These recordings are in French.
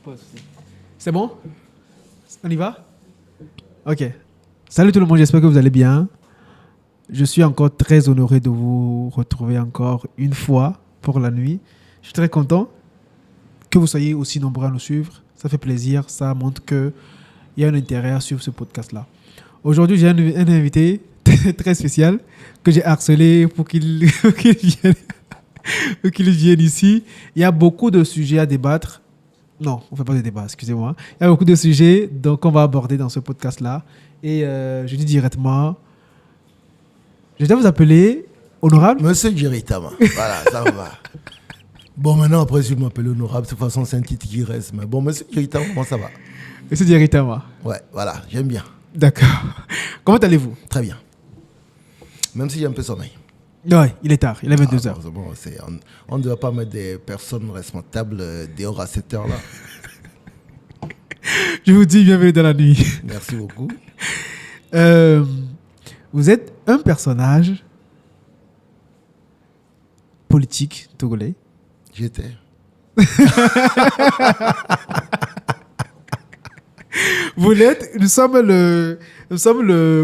pas de souci. C'est bon? On y va? Ok. Salut tout le monde, j'espère que vous allez bien. Je suis encore très honoré de vous retrouver encore une fois pour la nuit. Je suis très content que vous soyez aussi nombreux à nous suivre. Ça fait plaisir, ça montre qu'il y a un intérêt à suivre ce podcast-là. Aujourd'hui, j'ai un invité très spécial que j'ai harcelé pour qu'il vienne ici. Il y a beaucoup de sujets à débattre. Non, on ne fait pas de débat, excusez-moi. Il y a beaucoup de sujets donc, qu'on va aborder dans ce podcast-là. Et je dis directement, je dois vous appeler Honorable. Monsieur Djiritama, voilà, ça va. Bon, maintenant, après, si vous m'appelez Honorable, de toute façon, c'est un titre qui reste. Mais bon, Monsieur Djiritama, comment ça va? Monsieur Djiritama. Ouais, voilà, j'aime bien. D'accord. Comment allez-vous? Très bien. Même si j'ai un peu sommeil. Ouais, il est tard, il est 22h. Bon, on ne doit pas mettre des personnes responsables dehors à cette heure-là. Je vous dis bienvenue dans la nuit. Merci beaucoup. Vous êtes un personnage politique togolais. J'étais. Vous l'êtes. Nous sommes le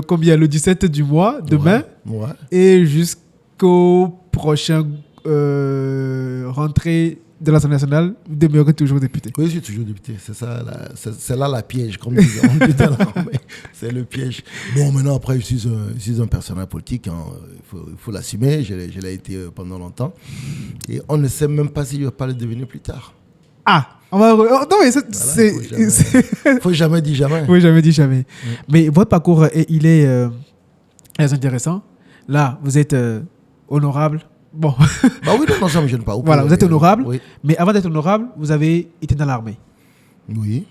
combien? Le 17 du mois, demain. Ouais. Et jusqu'au prochain rentrée de l'Assemblée nationale, vous demeurez toujours député. Oui, je suis toujours député. C'est ça, c'est là la piège, comme disait on dit dans l'armée. C'est le piège. Bon, maintenant, après, je suis un personnage politique. Hein. Il faut l'assumer. Je l'ai été pendant longtemps. Et on ne sait même pas si je vais pas le devenir plus tard. Ah, on va... non, mais faut jamais dire jamais. Oui, jamais dit jamais. Mais votre parcours, il est très intéressant. Là, vous êtes honorable. Bon. Bah oui, non, ça me gêne pas. Voilà, vous êtes honorable. Oui. Mais avant d'être honorable, vous avez été dans l'armée. Oui.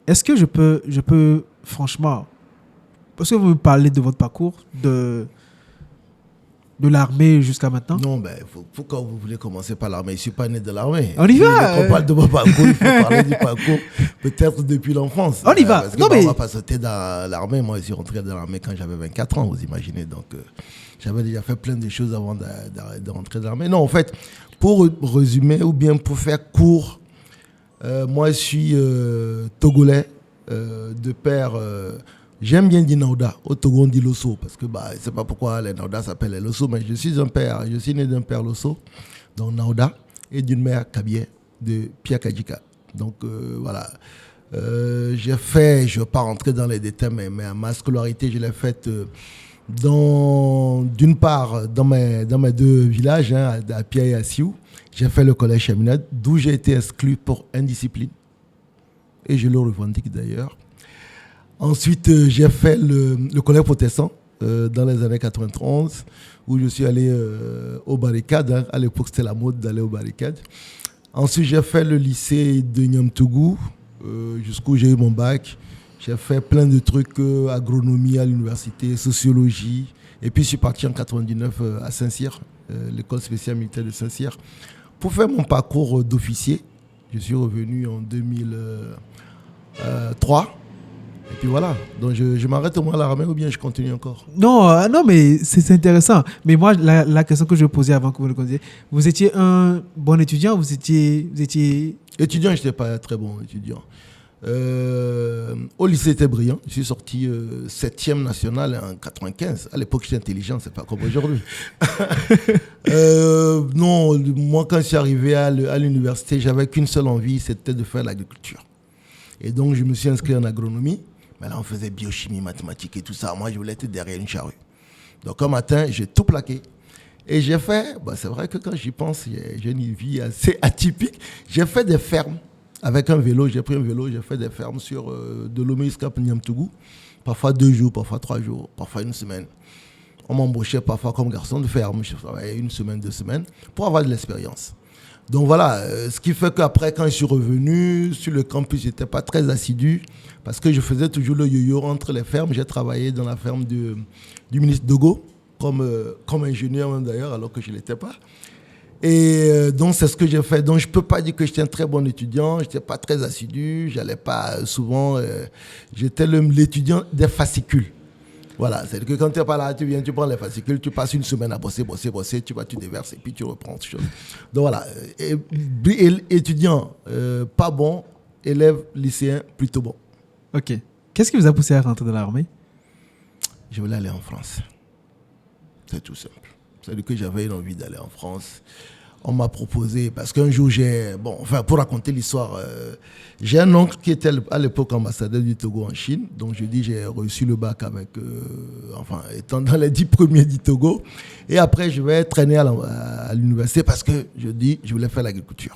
Est-ce que je peux franchement, parce que vous me parlez de votre parcours, de l'armée jusqu'à maintenant? Non, ben, faut quand vous voulez commencer par l'armée. Je ne suis pas né de l'armée. On y va. On parle de mon parcours, il faut parler du parcours, peut-être depuis l'enfance. On y va. Parce que on ne va pas sauter dans l'armée. Moi, je suis rentré dans l'armée quand j'avais 24 ans, vous imaginez. Donc, j'avais déjà fait plein de choses avant de rentrer dans l'armée. Non, en fait, pour résumer ou bien pour faire court, moi, je suis togolais de père... j'aime bien dire Naouda. Au Togo, on dit Losso. Parce que je ne sais pas pourquoi les Naouda s'appellent les Losso, mais je suis né d'un père Losso, donc Naouda, et d'une mère Kabie de Pia Kajika. Donc voilà. J'ai fait, je ne vais pas rentrer dans les détails, mais ma scolarité, je l'ai faite d'une part dans mes deux villages, hein, à Pia et à Sioux. J'ai fait le collège Chaminade, d'où j'ai été exclu pour indiscipline. Et je le revendique d'ailleurs. Ensuite, j'ai fait le collège protestant dans les années 91, où je suis allé aux barricades. Hein. À l'époque, c'était la mode d'aller aux barricades. Ensuite, j'ai fait le lycée de Niamtougou, jusqu'où j'ai eu mon bac. J'ai fait plein de trucs, agronomie à l'université, sociologie. Et puis, je suis parti en 99 à Saint-Cyr, l'école spéciale militaire de Saint-Cyr, pour faire mon parcours d'officier. Je suis revenu en 2003. Et puis voilà, donc je m'arrête au moins à l'armée ou bien je continue encore? Non, mais c'est intéressant. Mais moi, la question que je posais avant que vous le connaissiez, vous étiez un bon étudiant, vous étiez... Étudiant, je n'étais pas très bon étudiant. Au lycée, j'étais brillant. Je suis sorti 7e national en 95. À l'époque, j'étais intelligent, c'est pas comme aujourd'hui. Non, moi, quand je suis arrivé à l'université, j'avais qu'une seule envie, c'était de faire l'agriculture. Et donc, je me suis inscrit en agronomie. Mais là, on faisait biochimie, mathématiques et tout ça. Moi, je voulais être derrière une charrue. Donc, un matin, j'ai tout plaqué. Et j'ai fait, c'est vrai que quand j'y pense, j'ai une vie assez atypique. J'ai fait des fermes avec un vélo. J'ai pris un vélo, j'ai fait des fermes sur de Lomé jusqu'à Niamtougou. Parfois 2 jours, parfois 3 jours, parfois 1 semaine. On m'embauchait parfois comme garçon de ferme. Je travaillais 1 semaine, 2 semaines pour avoir de l'expérience. Donc voilà, ce qui fait qu'après, quand je suis revenu sur le campus, je n'étais pas très assidu parce que je faisais toujours le yo-yo entre les fermes. J'ai travaillé dans la ferme du ministre Dogo comme ingénieur même d'ailleurs, alors que je ne l'étais pas. Et donc, c'est ce que j'ai fait. Donc, je ne peux pas dire que j'étais un très bon étudiant. Je n'étais pas très assidu. Je n'allais pas souvent. J'étais l'étudiant des fascicules. Voilà, c'est que quand tu n'es pas là, tu viens, tu prends les fascicules, tu passes 1 semaine à bosser, tu vas, tu déverses et puis tu reprends autre chose. Donc voilà, étudiant pas bon, élève lycéen plutôt bon. Ok. Qu'est-ce qui vous a poussé à rentrer dans l'armée? Je voulais aller en France. C'est tout simple. C'est-à-dire que j'avais une envie d'aller en France. On m'a proposé, parce qu'un jour pour raconter l'histoire, j'ai un oncle qui était à l'époque ambassadeur du Togo en Chine. Donc je dis, j'ai reçu le bac étant dans les 10 premiers du Togo. Et après, je vais traîner à l'université parce que je voulais faire l'agriculture.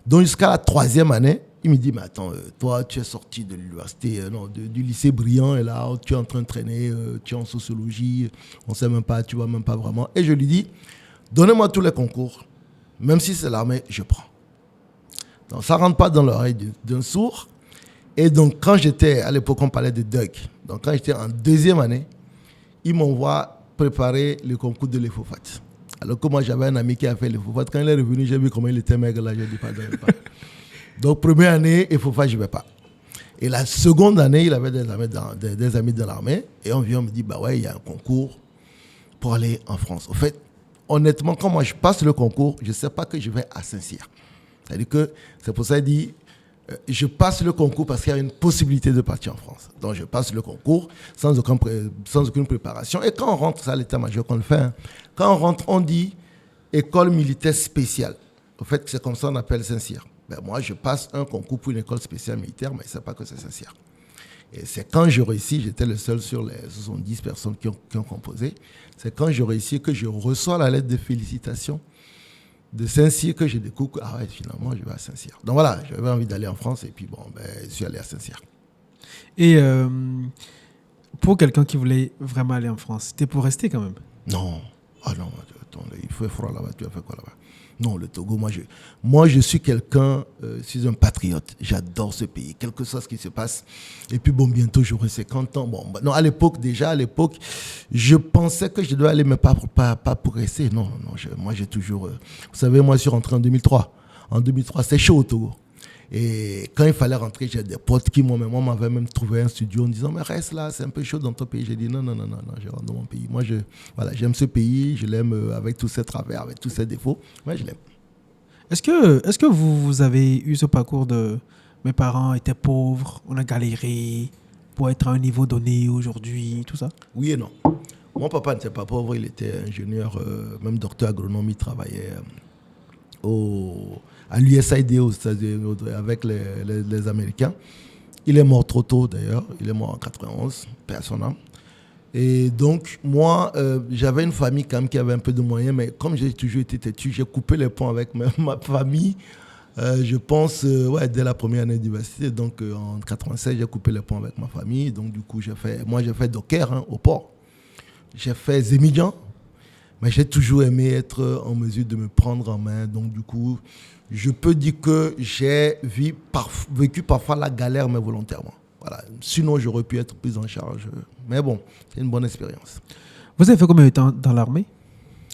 Donc jusqu'à la 3e année, il me dit, mais attends, toi, tu es sorti de l'université, du lycée brillant, et là, tu es en train de traîner, tu es en sociologie, on ne sait même pas, tu ne vois même pas vraiment. Et je lui dis, donnez-moi tous les concours, même si c'est l'armée, je prends. Donc ça ne rentre pas dans l'oreille d'un sourd. Et donc, à l'époque, on parlait de DUG. Donc quand j'étais en 2e année, il m'envoie préparer le concours de l'EFOFAT. Alors que moi, j'avais un ami qui a fait l'EFOFAT. Quand il est revenu, j'ai vu comment il était maigre là, je dis pas. Donc, première année, EFOFAT, je ne vais pas. Et la seconde année, il avait des amis dans l'armée. Et on me dit, bah ouais, il y a un concours pour aller en France. Au fait, honnêtement, quand moi je passe le concours, je ne sais pas que je vais à Saint-Cyr. C'est-à-dire que c'est pour ça qu'il dit, je passe le concours parce qu'il y a une possibilité de partir en France. Donc, je passe le concours sans aucune préparation. Et quand on rentre, ça, l'état-major qu'on le fait, hein, quand on rentre, on dit école militaire spéciale. Au fait, c'est comme ça qu'on appelle Saint-Cyr. Ben, moi, je passe un concours pour une école spéciale militaire, mais je ne sais pas que c'est Saint-Cyr. Et c'est quand je réussis, j'étais le seul sur les 70 personnes qui ont composé, c'est quand je réussis que je reçois la lettre de félicitations de Saint-Cyr que je découvre que, finalement, je vais à Saint-Cyr. Donc voilà, j'avais envie d'aller en France et puis je suis allé à Saint-Cyr. Et pour quelqu'un qui voulait vraiment aller en France, c'était pour rester quand même? Non. Ah non, attends, il fait froid là-bas, tu as fait quoi là-bas? Non, le Togo, moi je suis je suis un patriote. J'adore ce pays, quel que soit ce qui se passe. Et puis bientôt j'aurai 50 ans. Non, à l'époque, je pensais que je devais aller, mais pas pour rester. Non, moi j'ai toujours... vous savez, moi je suis rentré en 2003. En 2003, c'est chaud au Togo. Et quand il fallait rentrer, j'ai des potes qui m'avaient même trouvé un studio en disant, mais reste là, c'est un peu chaud dans ton pays. J'ai dit non, je rentre dans mon pays. Moi, j'aime ce pays, je l'aime avec tous ses travers, avec tous ses défauts. Moi, je l'aime. Est-ce que vous avez eu ce parcours de mes parents étaient pauvres, on a galéré pour être à un niveau donné aujourd'hui, tout ça? Oui et non. Mon papa n'était pas pauvre, il était ingénieur, même docteur agronome, il travaillait à l'USAID avec les Américains. Il est mort trop tôt d'ailleurs, il est mort en 91, personne n'âme. Et donc moi, j'avais une famille quand même qui avait un peu de moyens, mais comme j'ai toujours été têtu, j'ai coupé les ponts avec ma famille, je pense, dès la première année d'université. Donc en 96, j'ai coupé les ponts avec ma famille. Donc du coup, j'ai fait Docker au port. J'ai fait Zémidjan, mais j'ai toujours aimé être en mesure de me prendre en main. Donc du coup, je peux dire que j'ai vécu parfois la galère, mais volontairement. Voilà. Sinon, j'aurais pu être pris en charge. Mais bon, c'est une bonne expérience. Vous avez fait combien de temps dans l'armée?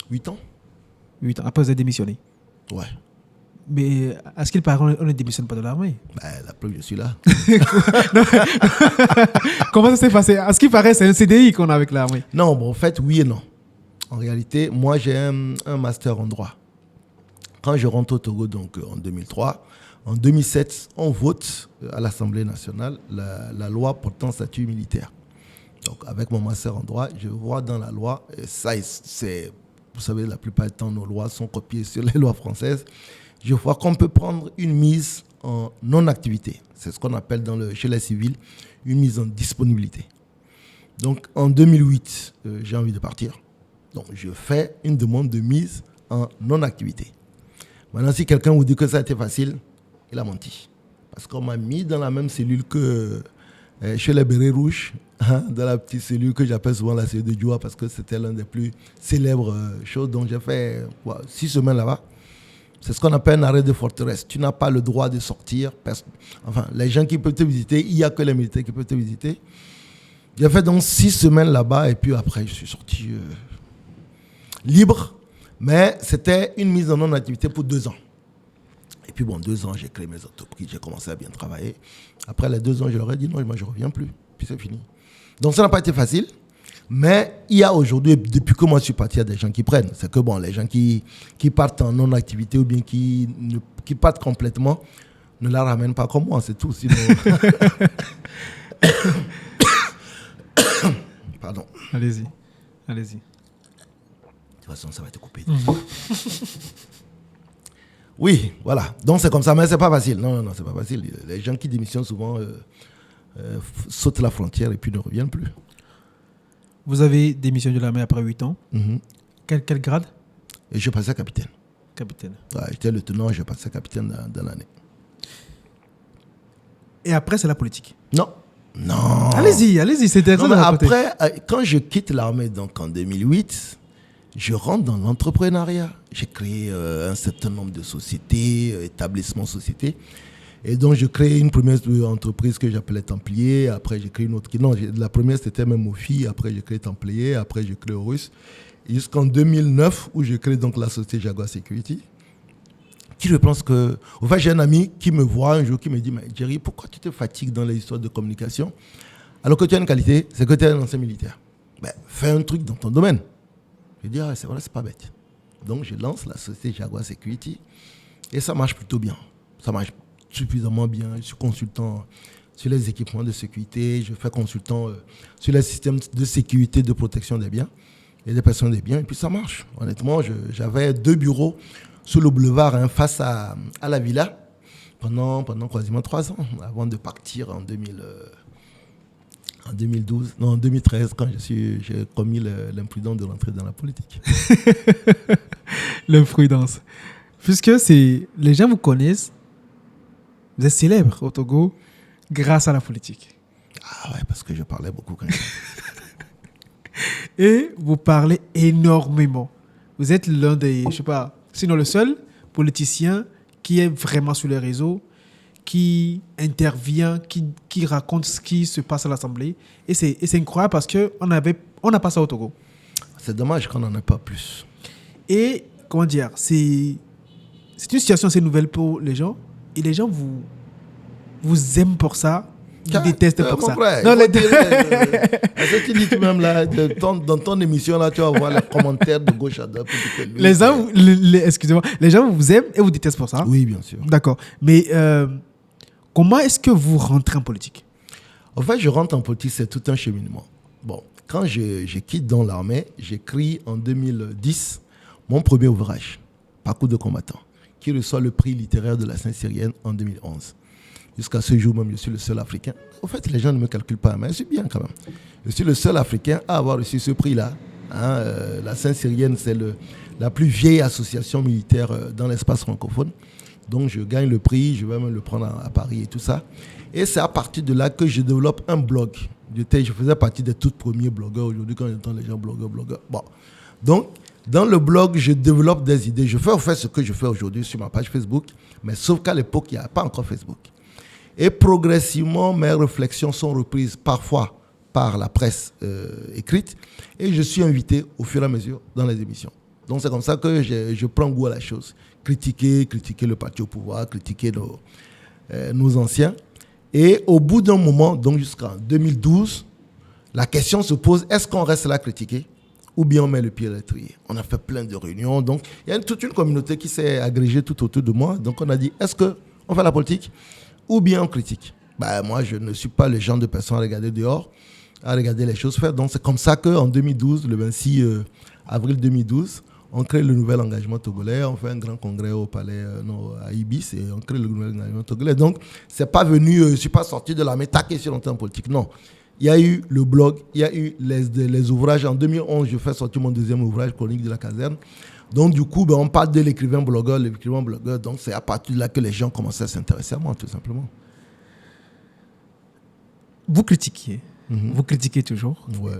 8 ans. 8 ans. Après, vous avez démissionné? Ouais. Mais à ce qu'il paraît, on ne démissionne pas de l'armée. La preuve, je suis là. Comment ça s'est passé? À ce qu'il paraît, c'est un CDI qu'on a avec l'armée. Non, en fait, oui et non. En réalité, moi, j'ai un master en droit. Quand je rentre au Togo, donc en 2003, en 2007, on vote à l'Assemblée nationale la loi portant statut militaire. Donc, avec mon master en droit, je vois dans la loi, et ça, vous savez, la plupart du temps, nos lois sont copiées sur les lois françaises. Je vois qu'on peut prendre une mise en non-activité. C'est ce qu'on appelle chez les civils une mise en disponibilité. Donc, en 2008, j'ai envie de partir. Donc, je fais une demande de mise en non-activité. Maintenant, si quelqu'un vous dit que ça a été facile, il a menti. Parce qu'on m'a mis dans la même cellule que chez les bérets rouges, dans la petite cellule que j'appelle souvent la cellule de Djoua, parce que c'était l'un des plus célèbres choses. Donc, j'ai fait 6 semaines là-bas. C'est ce qu'on appelle un arrêt de forteresse. Tu n'as pas le droit de sortir. Enfin, les gens qui peuvent te visiter, il n'y a que les militaires qui peuvent te visiter. J'ai fait donc 6 semaines là-bas et puis après, je suis sorti libre. Mais c'était une mise en non-activité pour 2 ans. Et puis 2 ans, j'ai créé mes entreprises, j'ai commencé à bien travailler. Après les 2 ans, je leur ai dit non, moi je ne reviens plus. Puis c'est fini. Donc ça n'a pas été facile. Mais il y a aujourd'hui, depuis que moi je suis parti, il y a des gens qui prennent. C'est que les gens qui partent en non-activité ou bien qui partent complètement, Ne la ramène pas comme moi, c'est tout. Sinon... Pardon. Allez-y. De toute façon, ça va te couper. Oui, voilà. Donc c'est comme ça, mais c'est pas facile. Non, c'est pas facile. Les gens qui démissionnent souvent sautent la frontière et puis ne reviennent plus. Vous avez démissionné de l'armée après 8 ans. Quel grade? Et je passais capitaine. Capitaine. Ouais, j'étais lieutenant, je passais capitaine dans l'année. Et après, c'est la politique. Non. Allez-y, c'est intéressant. Non, mais après, quand je quitte l'armée, donc en 2008, je rentre dans l'entrepreneuriat. J'ai créé un certain nombre de sociétés, établissements, sociétés. Et donc, je crée une première entreprise que j'appelais Templier. Après, j'ai créé une autre. Non, la première, c'était même Mofi. Après, j'ai créé Templier. Après, j'ai créé Horus. Jusqu'en 2009, où j'ai créé donc la société Jaguar Security. Qui je pense que... Enfin, j'ai un ami qui me voit un jour, qui me dit, mais Jerry, pourquoi tu te fatigues dans les histoires de communication alors que tu as une qualité, c'est que tu es un ancien militaire. Ben, fais un truc dans ton domaine. Je dis, c'est vrai, c'est pas bête. Donc, je lance la société Jaguar Security et ça marche plutôt bien. Ça marche suffisamment bien. Je suis consultant sur les équipements de sécurité, je fais consultant sur les systèmes de sécurité, de protection des biens et des personnes des biens, et puis ça marche. Honnêtement, j'avais 2 bureaux sur le boulevard, face à la villa, pendant quasiment 3 ans, avant de partir en 2013, quand j'ai commis l'imprudence de rentrer dans la politique. L'imprudence. Puisque les gens vous connaissent, vous êtes célèbre au Togo grâce à la politique. Ah ouais, parce que je parlais beaucoup quand même. Et vous parlez énormément. Vous êtes l'un des, je sais pas, sinon le seul politicien qui est vraiment sur les réseaux, qui intervient, qui raconte ce qui se passe à l'Assemblée. Et c'est incroyable parce qu'on n'a pas ça au Togo. C'est dommage qu'on n'en ait pas plus. Et, comment dire, c'est une situation assez nouvelle pour les gens. Et les gens vous aiment pour ça. Ils détestent pour ça. Frère, non, ce que tu dis toi-même là, dans ton émission là, tu vas voir les commentaires de gauche à droite. Excusez-moi, les gens vous aiment et vous détestent pour ça. Oui, bien sûr. D'accord. Mais comment est-ce que vous rentrez en politique? En fait, je rentre en politique, c'est tout un cheminement. Bon, quand je quitte dans l'armée, j'écris en 2010 mon premier ouvrage, Parcours de combattant, qui reçoit le prix littéraire de la Saint-Cyrienne en 2011. Jusqu'à ce jour même, je suis le seul Africain. En fait, les gens ne me calculent pas, mais je suis bien quand même. Je suis le seul Africain à avoir reçu ce prix-là. La Saint-Cyrienne, c'est la plus vieille association militaire dans l'espace francophone. Donc, je gagne le prix, je vais même le prendre à Paris et tout ça. Et c'est à partir de là que je développe un blog. Je faisais partie des tout premiers blogueurs. Aujourd'hui, quand j'entends les gens blogueurs. Bon. Donc, dans le blog, je développe des idées. Je fais en fait ce que je fais aujourd'hui sur ma page Facebook, mais sauf qu'à l'époque, il n'y a pas encore Facebook. Et progressivement, mes réflexions sont reprises parfois par la presse écrite et je suis invité au fur et à mesure dans les émissions. Donc c'est comme ça que je prends goût à la chose. Critiquer le parti au pouvoir, critiquer nos anciens. Et au bout d'un moment, donc jusqu'en 2012, la question se pose, est-ce qu'on reste là à critiquer ou bien on met le pied à l'étrier? On a fait plein de réunions. Donc il y a toute une communauté qui s'est agrégée tout autour de moi. Donc on a dit, est-ce qu'on fait la politique ou bien on critique? Moi, je ne suis pas le genre de personne à regarder dehors, à regarder les choses faire. Donc, c'est comme ça qu'en 2012, le 26 avril 2012, on crée le nouvel engagement togolais. On fait un grand congrès au palais, à Ibis, et on crée le nouvel engagement togolais. Donc, c'est pas venu, je ne suis pas sorti de la métaque et sur l'antenne politique. Non. Il y a eu le blog, il y a eu les ouvrages. En 2011, je fais sortir mon deuxième ouvrage, Chronique de la caserne. Donc, du coup, on parle de l'écrivain blogueur. Donc, c'est à partir de là que les gens commençaient à s'intéresser à moi, tout simplement. Vous critiquiez. Vous critiquez toujours. Ouais.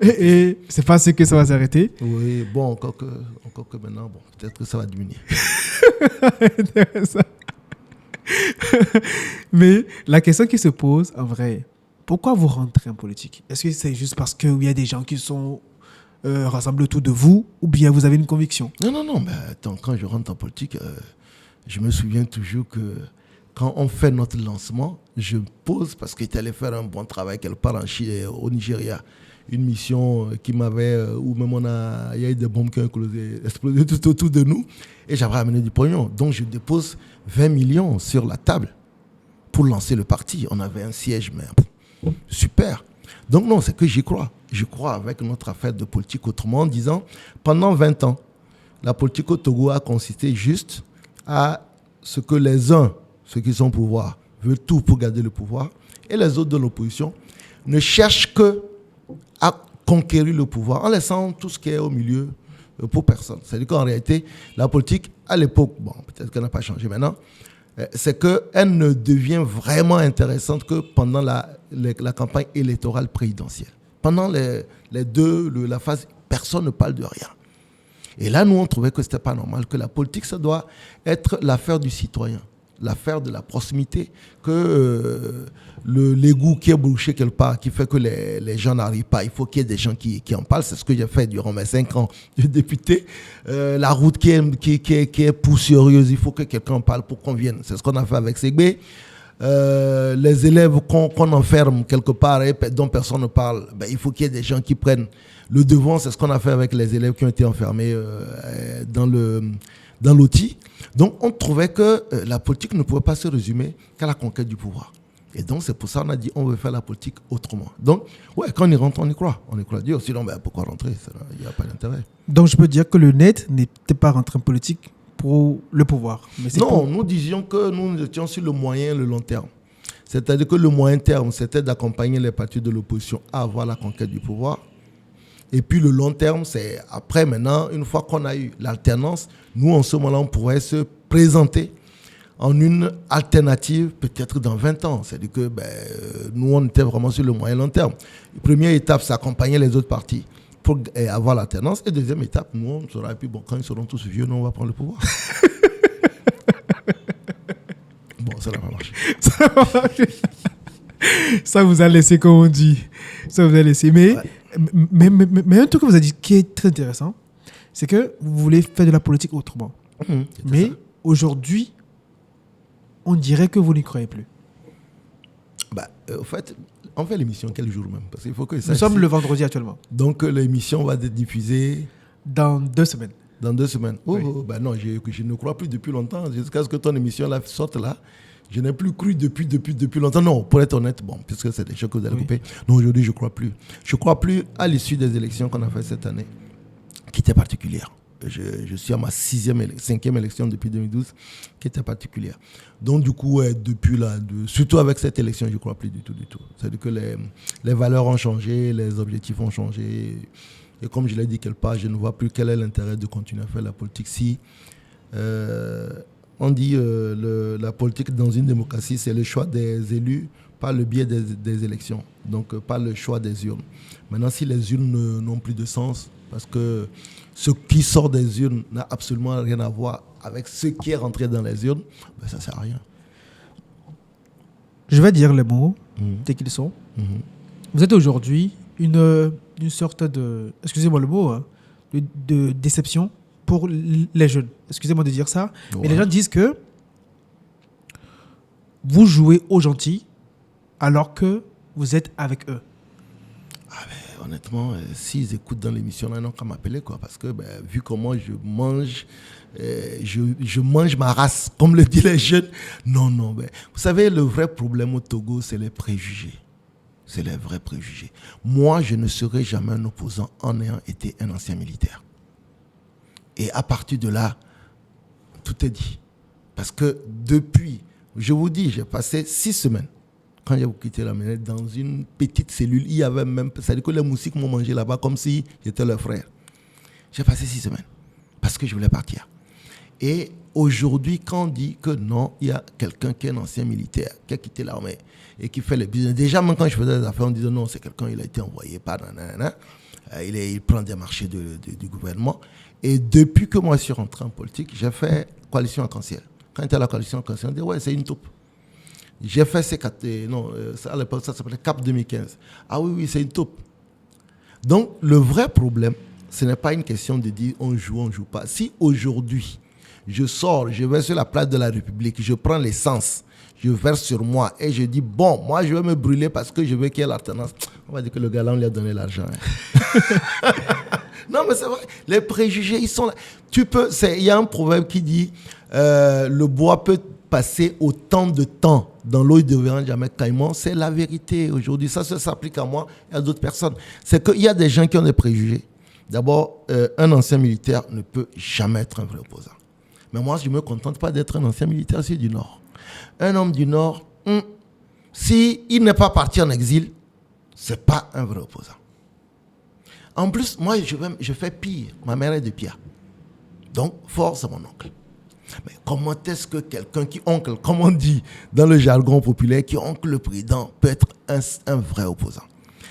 Et c'est pas sûr que ça va s'arrêter. Oui, bon, encore que maintenant, peut-être que ça va diminuer. Mais la question qui se pose, en vrai, pourquoi vous rentrez en politique? Est-ce que c'est juste parce qu'il y a des gens qui sont rassemblés autour de vous, ou bien vous avez une conviction? Non, mais attends, quand je rentre en politique, je me souviens toujours que quand on fait notre lancement, je pose, parce qu'il est allé faire un bon travail quelque part au Nigeria. une mission qui m'avait, où même il y a eu des bombes qui ont explosé tout autour de nous, et j'avais ramené du pognon. Donc je dépose 20 millions sur la table pour lancer le parti. On avait un siège, mais super. Donc non, c'est que j'y crois. Je crois avec notre affaire de politique autrement, en disant, pendant 20 ans, la politique au Togo a consisté juste à ce que les uns, ceux qui sont au pouvoir, veulent tout pour garder le pouvoir, et les autres de l'opposition ne cherchent que à conquérir le pouvoir en laissant tout ce qui est au milieu pour personne. C'est-à-dire qu'en réalité, la politique, à l'époque, bon, peut-être qu'elle n'a pas changé maintenant, c'est qu'elle ne devient vraiment intéressante que pendant la campagne électorale présidentielle. Pendant la phase, personne ne parle de rien. Et là, nous, on trouvait que ce n'était pas normal, que la politique, ça doit être l'affaire du citoyen, l'affaire de la proximité, que l'égout qui est bouché quelque part, qui fait que les gens n'arrivent pas, il faut qu'il y ait des gens qui en parlent. C'est ce que j'ai fait durant mes 5 ans de député. La route qui est poussiéreuse, il faut que quelqu'un en parle pour qu'on vienne. C'est ce qu'on a fait avec Ségbé. Les élèves qu'on enferme quelque part et dont personne ne parle, ben, il faut qu'il y ait des gens qui prennent le devant. C'est ce qu'on a fait avec les élèves qui ont été enfermés dans l'outil. Donc on trouvait que la politique ne pouvait pas se résumer qu'à la conquête du pouvoir. Et donc c'est pour ça qu'on a dit on veut faire la politique autrement. Donc ouais, quand on y rentre, on y croit. On y croit Dieu. Sinon, ben, pourquoi rentrer? Il n'y a pas d'intérêt. Donc je peux dire que le net n'était pas rentré en politique pour le pouvoir. Mais non, nous disions que nous étions sur le moyen et le long terme. C'est-à-dire que le moyen terme, c'était d'accompagner les partis de l'opposition à avoir la conquête du pouvoir. Et puis le long terme, c'est après maintenant, une fois qu'on a eu l'alternance, nous en ce moment-là, on pourrait se présenter en une alternative peut-être dans 20 ans. C'est-à-dire que nous, on était vraiment sur le moyen et long terme. La première étape, c'est accompagner les autres partis pour avoir l'alternance. Et deuxième étape, nous, on sera, et puis bon, quand ils seront tous vieux, nous, on va prendre le pouvoir. Bon, ça n'a pas marché. Ça vous a laissé, comme on dit. Ça vous a laissé. Mais, ouais. mais un truc que vous avez dit qui est très intéressant, c'est que vous voulez faire de la politique autrement. Mais aujourd'hui, on dirait que vous n'y croyez plus. Au fait, on fait l'émission quel jour même? Parce qu'il faut que Nous sommes le vendredi actuellement. Donc l'émission va être diffusée dans 2 semaines. Dans 2 semaines. Oui. Non, je ne crois plus depuis longtemps. Jusqu'à ce que ton émission là sorte là, je n'ai plus cru depuis longtemps. Non, pour être honnête, bon, puisque c'est des choses que vous allez couper. Non, aujourd'hui, je ne crois plus. Je ne crois plus à l'issue des élections qu'on a fait cette année, qui était particulière. Je suis à ma 5e élection depuis 2012, qui était particulière. Donc, du coup, depuis là, surtout avec cette élection, je ne crois plus du tout. C'est-à-dire que les valeurs ont changé, les objectifs ont changé. Et comme je l'ai dit quelque part, je ne vois plus quel est l'intérêt de continuer à faire la politique si... on dit la politique dans une démocratie, c'est le choix des élus par le biais des élections, donc par le choix des urnes. Maintenant, si les urnes n'ont plus de sens, parce que ce qui sort des urnes n'a absolument rien à voir avec ce qui est rentré dans les urnes, ben ça ne sert à rien. Je vais dire les mots, tels qu'ils sont. Vous êtes aujourd'hui une sorte de, excusez-moi le mot, hein, de déception pour les jeunes. Excusez-moi de dire ça, ouais. Mais les gens disent que vous jouez aux gentils alors que vous êtes avec eux. Honnêtement, s'ils écoutent dans l'émission, là, ils n'ont qu'à m'appeler, quoi, parce que vu comment je mange, je mange ma race, comme le disent les jeunes. Non. Vous savez, le vrai problème au Togo, c'est les préjugés. C'est les vrais préjugés. Moi, je ne serai jamais un opposant en ayant été un ancien militaire. Et à partir de là, tout est dit. Parce que depuis, je vous dis, j'ai passé 6 semaines. Quand j'ai quitté la Minette, dans une petite cellule, il y avait même... C'est-à-dire que les moustiques m'ont mangé là-bas comme si j'étais leur frère. J'ai passé 6 semaines parce que je voulais partir. Et aujourd'hui, quand on dit que non, il y a quelqu'un qui est un ancien militaire, qui a quitté l'armée et qui fait le business. Déjà, même quand je faisais des affaires, on disait non, c'est quelqu'un, il a été envoyé par... Il prend des marchés du gouvernement. Et depuis que moi je suis rentré en politique, j'ai fait coalition arc-en-ciel. Quand j'étais à la coalition arc-en-ciel, on dit ouais, c'est une taupe. J'ai fait à l'époque, ça s'appelait CAP 2015. Ah oui, c'est une taupe. Donc, le vrai problème, ce n'est pas une question de dire on joue pas. Si aujourd'hui, je sors, je vais sur la place de la République, je prends l'essence, je verse sur moi et je dis bon, moi je vais me brûler parce que je veux qu'il y ait l'alternance. On va dire que le gars là, on lui a donné l'argent. Hein. Non, mais c'est vrai. Les préjugés, ils sont là. Il y a un proverbe qui dit le bois peut passer autant de temps dans l'eau, il ne deviendra jamais caillement. C'est la vérité aujourd'hui. Ça s'applique à moi et à d'autres personnes. C'est qu'il y a des gens qui ont des préjugés. D'abord, un ancien militaire ne peut jamais être un vrai opposant. Mais moi, je ne me contente pas d'être un ancien militaire, c'est du Nord. Un homme du Nord, s'il n'est pas parti en exil, ce n'est pas un vrai opposant. En plus, moi, je fais pire. Ma mère est de Pierre. Donc, force à mon oncle. Mais comment est-ce que quelqu'un qui oncle, comme on dit dans le jargon populaire, qui oncle le président, peut être un vrai opposant?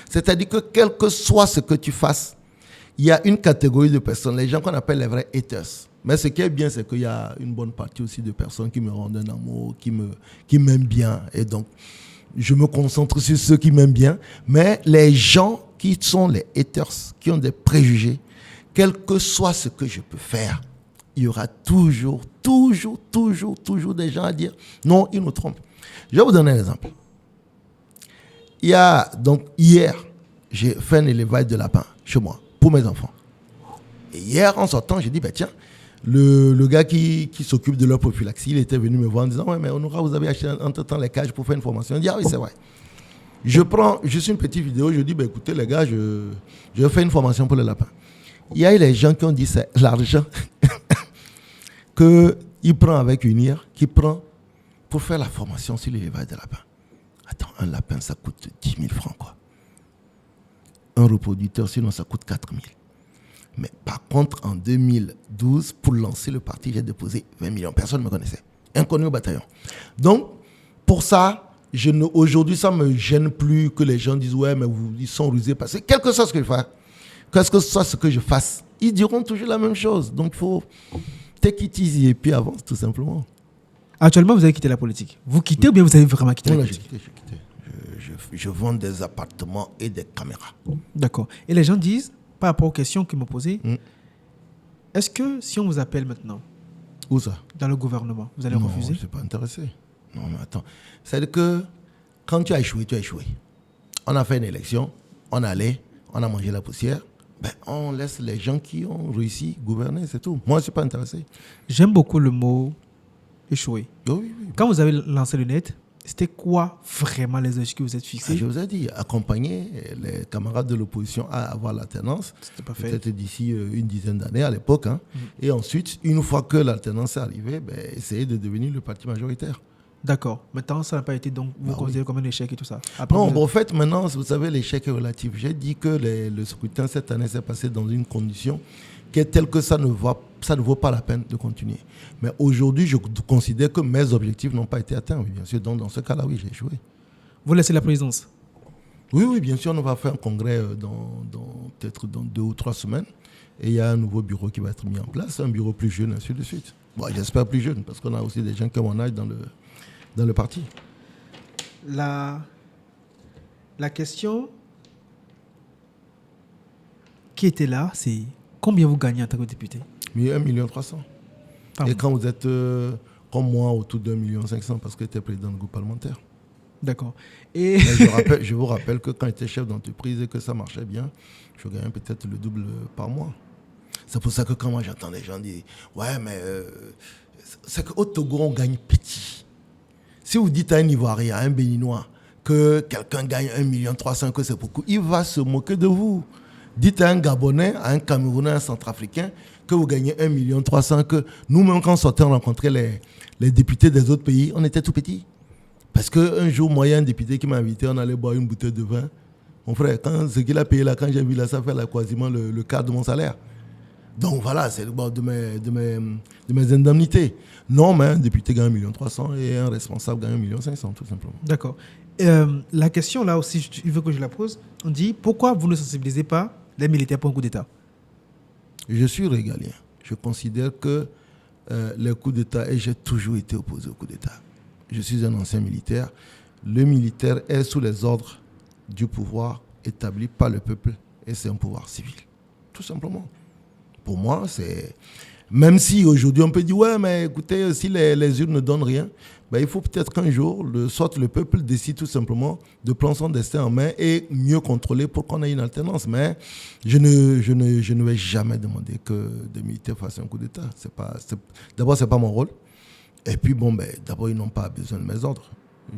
C'est-à-dire que quel que soit ce que tu fasses, il y a une catégorie de personnes, les gens qu'on appelle les vrais haters. Mais ce qui est bien, c'est qu'il y a une bonne partie aussi de personnes qui me rendent un amour, qui m'aiment bien. Et donc, je me concentre sur ceux qui m'aiment bien. Mais les gens qui sont les haters, qui ont des préjugés, quel que soit ce que je peux faire, il y aura toujours des gens à dire non, ils nous trompent. Je vais vous donner un exemple. Hier, j'ai fait un élevage de lapins chez moi pour mes enfants. Et hier, en sortant, j'ai dit, tiens, le gars qui s'occupe de leur prophylaxie, il était venu me voir en disant, ouais, mais Honora, vous avez acheté entre-temps les cages pour faire une formation. Il dit, ah oui, c'est vrai. Je prends juste une petite vidéo, je dis, écoutez les gars, je fais une formation pour les lapins. Il y a eu les gens qui ont dit, c'est l'argent qu'il prend avec UNIR, qu'il prend pour faire la formation sur l'élevage des lapins. Attends, un lapin, ça coûte 10 000 francs, quoi. Un reproducteur, sinon, ça coûte 4 000. Mais par contre, en 2012, pour lancer le parti, j'ai déposé 20 millions. Personne ne me connaissait. Inconnu au bataillon. Donc, pour ça, aujourd'hui, ça ne me gêne plus que les gens disent, ouais, mais ils sont rusés. Parce que quel que soit ce que je fasse, quel que soit ce que je fasse, ils diront toujours la même chose. Donc, il faut take it easy et puis avance, tout simplement. Actuellement, vous avez quitté la politique. Vous quittez ou bien vous avez vraiment quitté la politique? J'ai quitté. Je vends des appartements et des caméras. D'accord. Et les gens disent, par rapport aux questions qu'ils m'ont posées, est-ce que si on vous appelle maintenant, où ça? Dans le gouvernement, vous allez refuser? Non, je ne suis pas intéressé. Non, mais attends. C'est-à-dire que quand tu as échoué, tu as échoué. On a fait une élection, on allait, on a mangé la poussière. On laisse les gens qui ont réussi gouverner, c'est tout. Moi, je ne suis pas intéressé. J'aime beaucoup le mot échouer. Oui. Quand vous avez lancé le net, c'était quoi vraiment les objectifs que vous êtes fixés? Je vous ai dit, accompagner les camarades de l'opposition à avoir l'alternance, peut-être d'ici une dizaine d'années à l'époque. Et ensuite, une fois que l'alternance est arrivée, essayer de devenir le parti majoritaire. D'accord. Maintenant, ça n'a pas été donc vous considérez comme un échec et tout ça? Après, non, en fait, maintenant, vous savez, l'échec est relatif. J'ai dit que le scrutin cette année s'est passé dans une condition qui est telle que ça ne vaut pas la peine de continuer. Mais aujourd'hui, je considère que mes objectifs n'ont pas été atteints, oui, bien sûr. Donc, dans ce cas-là, oui, j'ai échoué. Vous laissez la présidence? Oui, bien sûr. On va faire un congrès peut-être dans 2 ou 3 semaines. Et il y a un nouveau bureau qui va être mis en place, un bureau plus jeune, ainsi de suite. Bon, j'espère plus jeune, parce qu'on a aussi des gens qui ont mon âge dans le parti. La question qui était là, c'est combien vous gagnez en tant que député? 1,3 million. Et quand vous êtes comme moi, autour d'1,5 million, parce que j'étais président du groupe parlementaire. D'accord. Et je vous rappelle que quand j'étais chef d'entreprise et que ça marchait bien, je gagnais peut-être le double par mois. C'est pour ça que quand moi j'entends les gens dire « Ouais, mais c'est qu'au Togo, on gagne petit. » Si vous dites à un Ivoirien, à un Béninois, que quelqu'un gagne 1,3 million, que c'est beaucoup, il va se moquer de vous. Dites à un Gabonais, à un Camerounais, à un Centrafricain, que vous gagnez 1,3 million, que nous-mêmes, quand on sortait, on rencontrait les députés des autres pays, on était tout petits. Parce qu'un jour, moi, il y a un député qui m'a invité, on allait boire une bouteille de vin. Mon frère, ce qu'il a payé là, quand j'ai vu là, ça fait là, quasiment le quart de mon salaire. Donc voilà, c'est le bord de mes indemnités. Non, mais un député gagne 1,3 million et un responsable gagne 1,5 million, tout simplement. D'accord. La question là aussi, il veut que je la pose. On dit, pourquoi vous ne sensibilisez pas les militaires pour un coup d'État? Je suis régalien. Je considère que les coups d'État, et j'ai toujours été opposé aux coups d'État. Je suis un ancien militaire. Le militaire est sous les ordres du pouvoir établi par le peuple et c'est un pouvoir civil. Tout simplement. Pour moi, c'est... Même si aujourd'hui on peut dire, ouais, mais écoutez, si les urnes ne donnent rien, ben, il faut peut-être qu'un jour, soit le peuple décide tout simplement de prendre son destin en main et mieux contrôler pour qu'on ait une alternance. Mais je ne vais jamais demander que des militaires fassent un coup d'État. D'abord, ce n'est pas mon rôle. Et puis, bon, ben, d'abord, ils n'ont pas besoin de mes ordres.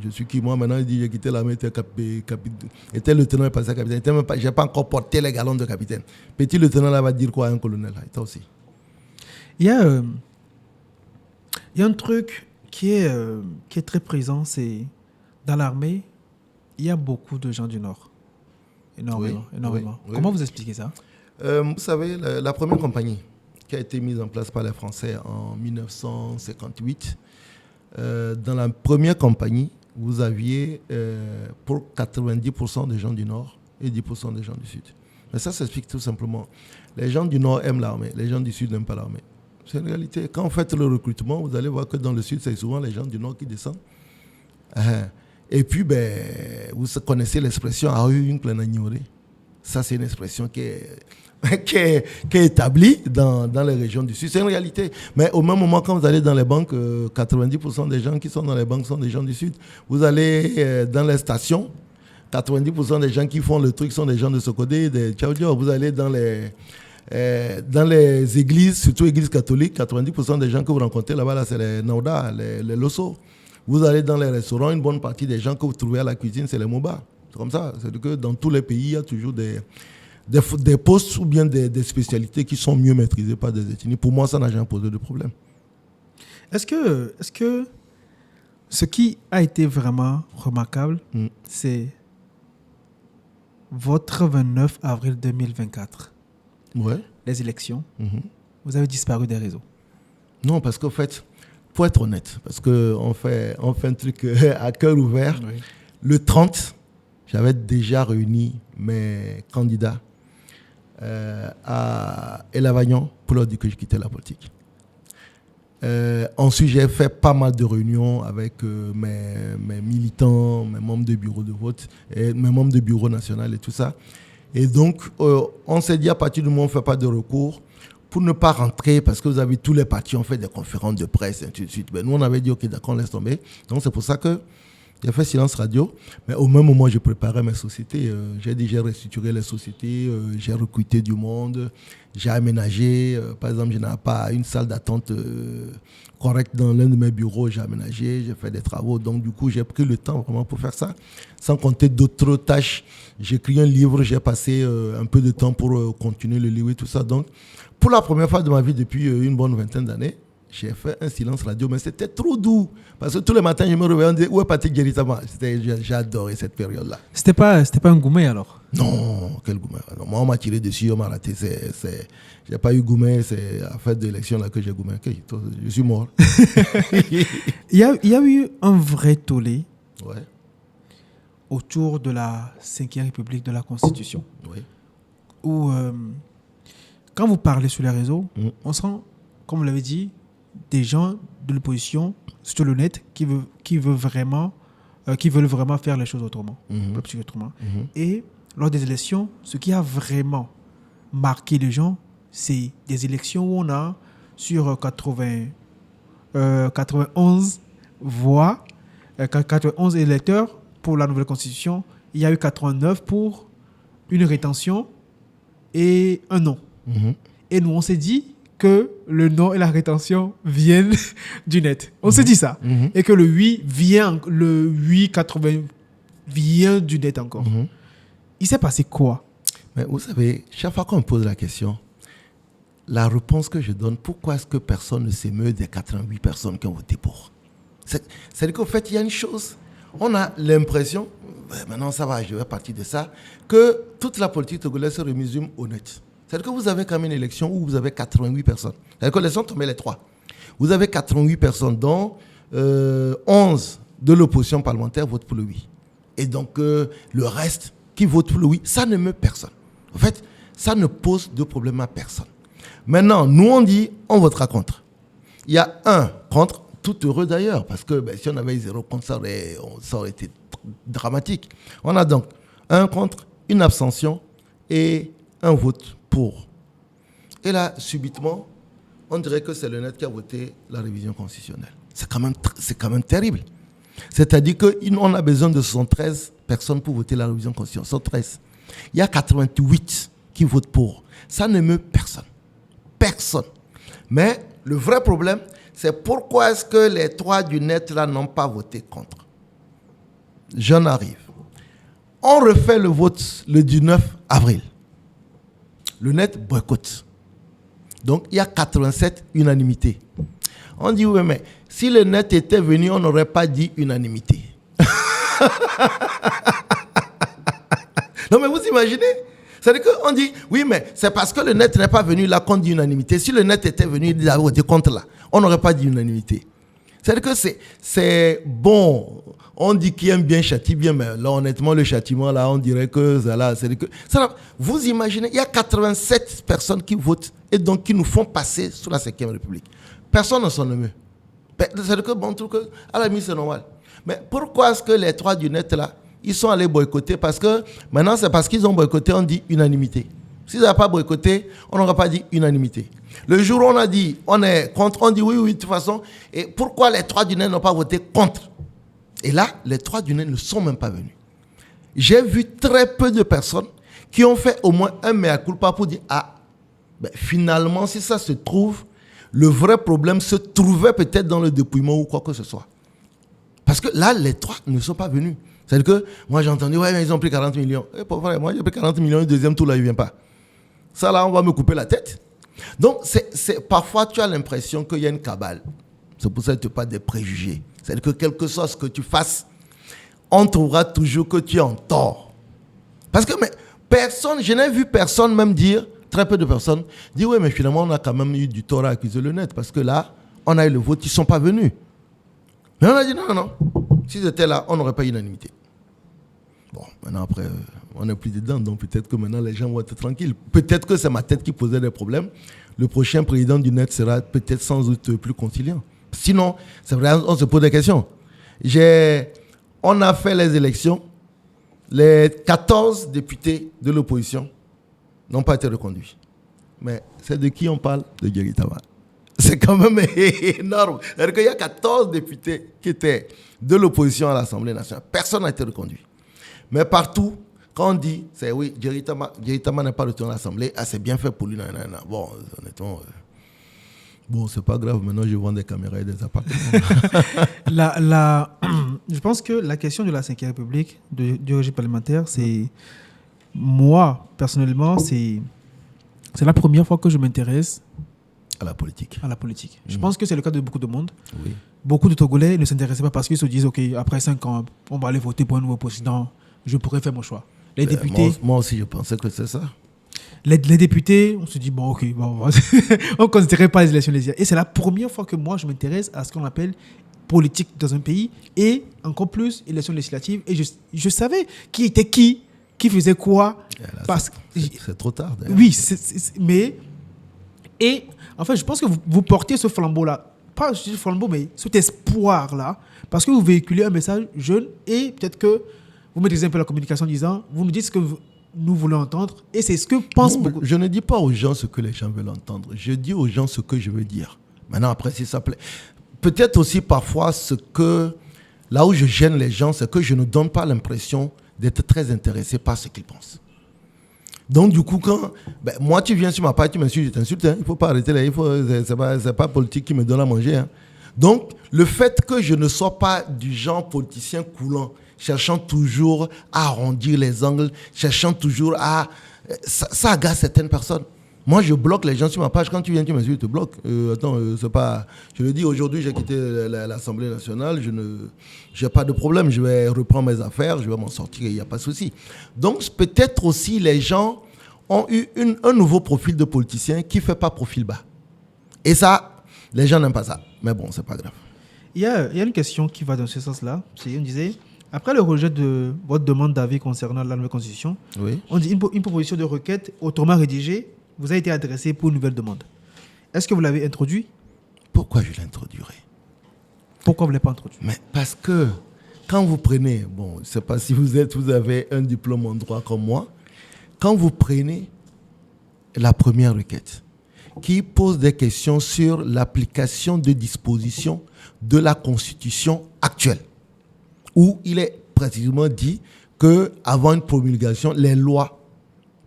Je suis qui, moi, maintenant, il dit j'ai quitté l'armée, était lieutenant et passé à capitaine. Je n'ai pas encore porté les galons de capitaine. Petit lieutenant, là, va dire quoi à un colonel? Et toi aussi. Il y a un truc qui est très présent, c'est dans l'armée, il y a beaucoup de gens du Nord. Énormément. Oui. Comment vous expliquez ça? Vous savez, la première compagnie qui a été mise en place par les Français en 1958, dans la première compagnie, vous aviez pour 90% des gens du Nord et 10% des gens du Sud. Mais ça s'explique tout simplement. Les gens du Nord aiment l'armée, les gens du Sud n'aiment pas l'armée. C'est une réalité. Quand vous faites le recrutement, vous allez voir que dans le Sud, c'est souvent les gens du Nord qui descendent. Et puis, vous connaissez l'expression « a eu une pleine ignorée ». Ça, c'est une expression qui est établie dans les régions du Sud. C'est une réalité. Mais au même moment, quand vous allez dans les banques, 90% des gens qui sont dans les banques sont des gens du Sud. Vous allez dans les stations, 90% des gens qui font le truc sont des gens de Sokodé, des Tchaoudio. Vous allez dans les églises, surtout églises catholiques, 90% des gens que vous rencontrez là-bas, là, c'est les Nauda, les Losso. Vous allez dans les restaurants, une bonne partie des gens que vous trouvez à la cuisine, c'est les Moba. C'est comme ça. C'est que dans tous les pays, il y a toujours des postes ou bien des spécialités qui sont mieux maîtrisées par des ethnies. Pour moi, ça n'a jamais posé de problème. Est-ce que ce qui a été vraiment remarquable, c'est votre 29 avril 2024, les élections, vous avez disparu des réseaux? Non, parce qu'en fait, pour être honnête, parce qu'on fait un truc à cœur ouvert, le 30, j'avais déjà réuni mes candidats à Elavagnon pour leur dire que je quittais la politique. Ensuite, j'ai fait pas mal de réunions avec mes militants, mes membres de bureau de vote, et mes membres de bureau national et tout ça. Et donc, on s'est dit à partir du moment où on ne fait pas de recours, pour ne pas rentrer, parce que vous avez tous les partis ont fait des conférences de presse, et ainsi de suite. Ben, nous, on avait dit, OK, d'accord, on laisse tomber. Donc, c'est pour ça que j'ai fait silence radio. Mais au même moment, je préparais mes sociétés. J'ai dit, j'ai restructuré les sociétés, j'ai recruté du monde, j'ai aménagé. Par exemple, je n'avais pas une salle d'attente correcte dans l'un de mes bureaux. J'ai aménagé, j'ai fait des travaux. Donc, du coup, j'ai pris le temps vraiment pour faire ça. Sans compter d'autres tâches. J'ai écrit un livre, j'ai passé un peu de temps pour continuer le livre et tout ça. Donc, pour la première fois de ma vie depuis une bonne vingtaine d'années, j'ai fait un silence radio, mais c'était trop doux. Parce que tous les matins, je me réveillais, on disait, où est Patrick Guéritama? J'ai adoré cette période-là. C'était pas un Goumet alors? Non, quel Goumet? Moi, on m'a tiré dessus, on m'a raté. J'ai pas eu Goumet, c'est à la fête de l'élection là que j'ai Goumet. Okay, je suis mort. Il y a eu un vrai tollé ouais. autour de la 5e République de la Constitution. Oui. Où, quand vous parlez sur les réseaux, on sent, comme vous l'avez dit, des gens de l'opposition sur le net qui veulent vraiment faire les choses autrement. Et lors des élections, ce qui a vraiment marqué les gens, c'est des élections où on a sur 91 voix, 91 électeurs pour la nouvelle constitution, il y a eu 89 pour une rétention et un non. Et nous, on s'est dit que le non et la rétention viennent du net. On s'est dit ça. Et que le 80 vient du net encore. Il s'est passé quoi? Mais vous savez, chaque fois qu'on me pose la question, la réponse que je donne, pourquoi est-ce que personne ne s'émeut des 88 personnes qui ont voté pour? C'est-à-dire qu'en fait, il y a une chose, on a l'impression, maintenant ça va, je vais partir de ça, que toute la politique togolaise se résume au net. C'est-à-dire que vous avez quand même une élection où vous avez 88 personnes. C'est-à-dire que les autres, on met les 3. Vous avez 88 personnes, dont 11 de l'opposition parlementaire votent pour le oui. Et donc, le reste qui vote pour le oui, ça ne meut personne. En fait, ça ne pose de problème à personne. Maintenant, nous, on dit, on votera contre. Il y a un contre, tout heureux d'ailleurs, parce que si on avait 0 contre, ça aurait été dramatique. On a donc un contre, une abstention et un vote pour. Et là, subitement, on dirait que c'est le net qui a voté la révision constitutionnelle. C'est quand même terrible. C'est-à-dire qu'on a besoin de 113 personnes pour voter la révision constitutionnelle. 113. Il y a 88 qui votent pour. Ça ne meut personne. Personne. Mais le vrai problème, c'est pourquoi est-ce que les 3 du net là n'ont pas voté contre. J'en arrive. On refait le vote le 19 avril. Le net boycotte. Donc, il y a 87 unanimités. On dit, oui, mais si le net était venu, on n'aurait pas dit unanimité. Non, mais vous imaginez? C'est-à-dire qu'on dit, oui, mais c'est parce que le net n'est pas venu là qu'on dit unanimité. Si le net était venu, il avait voté contre là, on n'aurait pas dit unanimité. C'est-à-dire que c'est bon. On dit qui aime bien châtie bien, mais là, honnêtement, le châtiment, là, on dirait que ça, là, c'est que ça, vous imaginez, il y a 87 personnes qui votent et donc qui nous font passer sous la 5e République. Personne ne s'en émeut. C'est-à-dire que, bon, truc, à la limite, c'est normal. Mais pourquoi est-ce que les 3 du net, là, ils sont allés boycotter? Parce que maintenant, c'est parce qu'ils ont boycotté, on dit unanimité. S'ils n'avaient pas boycotté, on n'aurait pas dit unanimité. Le jour où on a dit, on est contre, on dit oui, de toute façon. Et pourquoi les 3 du net n'ont pas voté contre? Et là, les 3 du net ne sont même pas venus. J'ai vu très peu de personnes qui ont fait au moins un mea culpa pour dire, finalement, si ça se trouve, le vrai problème se trouvait peut-être dans le dépouillement ou quoi que ce soit. Parce que là, les 3 ne sont pas venus. C'est-à-dire que moi, j'ai entendu, ouais, mais ils ont pris 40 millions. Et pour vrai, moi, j'ai pris 40 millions, le deuxième tour, là, il ne vient pas. Ça, là, on va me couper la tête. Donc, parfois, tu as l'impression qu'il y a une cabale. C'est pour ça que tu n'as pas des préjugés. C'est-à-dire que quel que soit ce que tu fasses, on trouvera toujours que tu es en tort. Parce que personne, je n'ai vu personne même dire, très peu de personnes, dire oui, mais finalement, on a quand même eu du tort à accuser le net. Parce que là, on a eu le vote, ils ne sont pas venus. Mais on a dit non. S'ils étaient là, on n'aurait pas unanimité. Bon, maintenant après, on n'est plus dedans, donc peut-être que maintenant les gens vont être tranquilles. Peut-être que c'est ma tête qui posait des problèmes. Le prochain président du net sera peut-être sans doute plus conciliant. Sinon, c'est vrai, on se pose des questions. On a fait les élections. Les 14 députés de l'opposition n'ont pas été reconduits. Mais c'est de qui on parle? De Jerry Tama. C'est quand même énorme. C'est-à-dire qu'il y a 14 députés qui étaient de l'opposition à l'Assemblée nationale. Personne n'a été reconduit. Mais partout, quand on dit, c'est oui, Jerry Tama n'est pas retourné à l'Assemblée, c'est bien fait pour lui. Bon, honnêtement, bon, c'est pas grave, maintenant je vends des caméras et des appartements. Je pense que la question de la 5e République, du régime parlementaire, c'est, moi, personnellement, c'est la première fois que je m'intéresse à la politique. Je pense que c'est le cas de beaucoup de monde. Oui. Beaucoup de Togolais ne s'intéressaient pas parce qu'ils se disent, OK, après 5 ans, on va aller voter pour un nouveau président, je pourrais faire mon choix. Les députés... Moi aussi, je pensais que c'est ça. Les députés, on se dit, bon, OK, bon, on ne considérait pas les élections législatives. Et c'est la première fois que moi, je m'intéresse à ce qu'on appelle politique dans un pays et encore plus élections législatives. Et je savais qui était qui faisait quoi. Là, c'est trop tard, d'ailleurs. Oui, mais... Et en fait, je pense que vous portez ce flambeau-là, pas ce flambeau, mais cet espoir-là, parce que vous véhiculez un message jeune et peut-être que vous maîtrisez un peu la communication en disant, vous nous dites ce que nous voulons entendre et c'est ce que pensent beaucoup. Je ne dis pas aux gens ce que les gens veulent entendre, je dis aux gens ce que je veux dire. Maintenant, après, si ça plaît. Peut-être aussi parfois là où je gêne les gens, c'est que je ne donne pas l'impression d'être très intéressé par ce qu'ils pensent. Donc, du coup, quand moi, tu viens sur ma page, tu m'insultes, je t'insulte. Il ne faut pas arrêter là. C'est pas politique qui me donne à manger. Hein. Donc, le fait que je ne sois pas du genre politicien coulant, cherchant toujours à arrondir les angles, cherchant toujours à... Ça agace certaines personnes. Moi, je bloque les gens sur ma page. Quand tu viens, tu m'insultes, je te bloque. C'est pas... Je le dis, aujourd'hui, j'ai quitté l'Assemblée nationale. Je n'ai pas de problème. Je vais reprendre mes affaires. Je vais m'en sortir. Il n'y a pas de souci. Donc, peut-être aussi, les gens ont eu un nouveau profil de politicien qui ne fait pas profil bas. Et ça, les gens n'aiment pas ça. Mais bon, c'est pas grave. Il y a une question qui va dans ce sens-là. On disait, après le rejet de votre demande d'avis concernant la nouvelle constitution, oui. On dit une proposition de requête autrement rédigée vous a été adressée pour une nouvelle demande. Est-ce que vous l'avez introduit? Pourquoi je l'introduirai? Pourquoi vous ne l'avez pas introduit? Mais parce que quand vous prenez, bon, je ne sais pas si vous avez un diplôme en droit comme moi, quand vous prenez la première requête, qui pose des questions sur l'application de dispositions de la Constitution actuelle, où il est précisément dit qu'avant une promulgation, les lois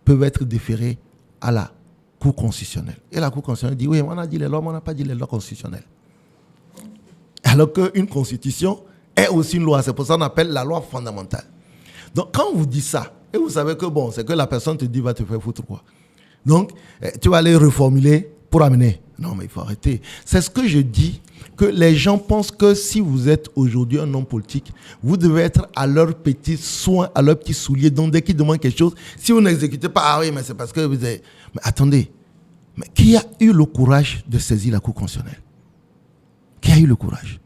peuvent être déférées à la Cour constitutionnelle. Et la Cour constitutionnelle dit, oui, on a dit les lois, mais on n'a pas dit les lois constitutionnelles. Alors qu'une constitution est aussi une loi. C'est pour ça qu'on appelle la loi fondamentale. Donc, quand on vous dit ça, et vous savez que bon, c'est que la personne te dit, va te faire foutre quoi. Donc, tu vas aller reformuler pour amener. Non, mais il faut arrêter. C'est ce que je dis, que les gens pensent que si vous êtes aujourd'hui un homme politique, vous devez être à leurs petits soins, à leurs petits souliers. Donc, dès qu'ils demandent quelque chose, si vous n'exécutez pas, ah oui, mais c'est parce que vous avez... Mais attendez, mais qui a eu le courage de saisir la Cour constitutionnelle? Qui a eu le courage?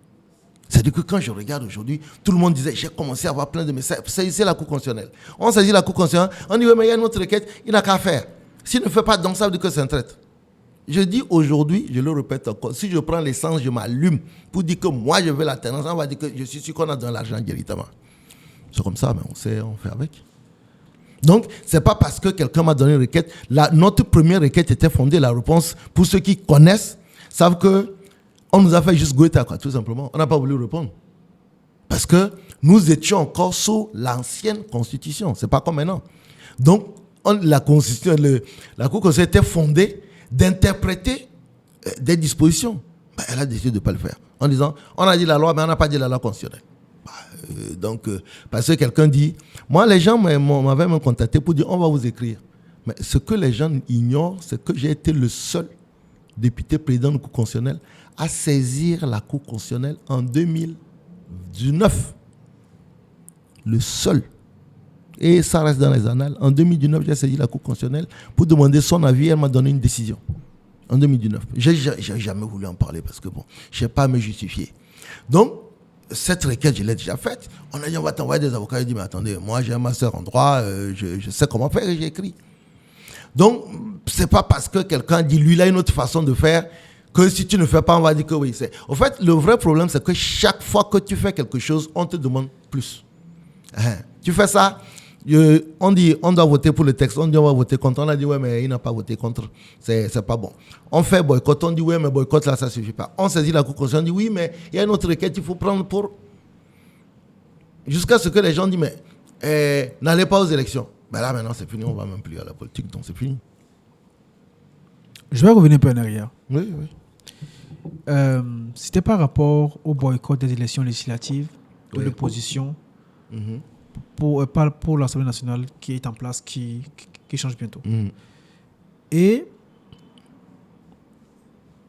C'est-à-dire que quand je regarde aujourd'hui, tout le monde disait, j'ai commencé à avoir plein de messages, saisissez la Cour constitutionnelle. On saisit la Cour constitutionnelle, on dit, oui, mais il y a une autre requête, il n'a qu'à faire. S'il ne fait pas, donc ça veut dire que c'est un traître. Je dis aujourd'hui, je le répète encore, si je prends l'essence, je m'allume pour dire que moi, je veux la tendance, on va dire que je suis sûr qu'on a dans l'argent directement. C'est comme ça, mais on sait, on fait avec. Donc, ce n'est pas parce que quelqu'un m'a donné une requête. Notre première requête était fondée, la réponse, pour ceux qui connaissent, savent que on nous a fait juste goûter, quoi, tout simplement. On n'a pas voulu répondre. Parce que nous étions encore sous l'ancienne Constitution. Ce n'est pas comme maintenant. Donc, la Cour constitutionnelle était fondée d'interpréter des dispositions. Ben, elle a décidé de ne pas le faire. En disant, on a dit la loi, mais on n'a pas dit la loi constitutionnelle. Parce que quelqu'un dit, moi, les gens m'avaient même contacté pour dire, on va vous écrire. Mais ce que les gens ignorent, c'est que j'ai été le seul député président de la Cour constitutionnelle à saisir la Cour constitutionnelle en 2019. Le seul. Et ça reste dans les annales. En 2019, j'ai saisi la Cour constitutionnelle pour demander son avis. Elle m'a donné une décision. En 2019. Je n'ai jamais voulu en parler parce que bon, je n'ai pas à me justifier. Donc, cette requête, je l'ai déjà faite. On a dit, on va t'envoyer des avocats. Il dit, mais attendez, moi, j'ai un master en droit, je sais comment faire et j'ai écrit. Donc, ce n'est pas parce que quelqu'un dit, lui, il a une autre façon de faire, que si tu ne fais pas, on va dire que oui. En fait, le vrai problème, c'est que chaque fois que tu fais quelque chose, on te demande plus. Tu fais ça, on dit, on doit voter pour le texte, on dit, on va voter contre. On a dit, ouais, mais il n'a pas voté contre, c'est pas bon. On fait boycott, on dit, ouais, mais boycott, là, ça ne suffit pas. On saisit la Cour constitutionnelle, on dit, oui, mais il y a une autre requête, il faut prendre pour... Jusqu'à ce que les gens disent, mais n'allez pas aux élections. Ben là, maintenant, c'est fini, on ne va même plus à la politique, donc c'est fini. Je vais revenir un peu en arrière. Oui, oui. C'était par rapport au boycott des élections législatives de l'opposition pour l'Assemblée nationale qui est en place, qui change bientôt. Et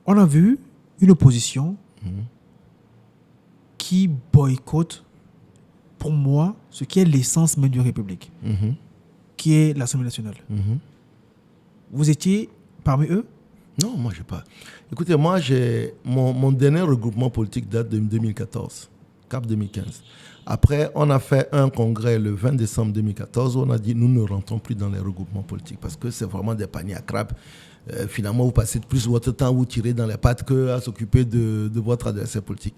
on a vu une opposition qui boycotte, pour moi, ce qui est l'essence même de la République, qui est l'Assemblée nationale. Vous étiez parmi eux? Non, moi, je n'ai pas. Écoutez, moi, mon dernier regroupement politique date de 2014, CAP 2015. Après, on a fait un congrès le 20 décembre 2014 où on a dit nous ne rentrons plus dans les regroupements politiques parce que c'est vraiment des paniers à crabes. Finalement, vous passez plus votre temps à vous tirer dans les pattes qu'à s'occuper de votre adversaire politique.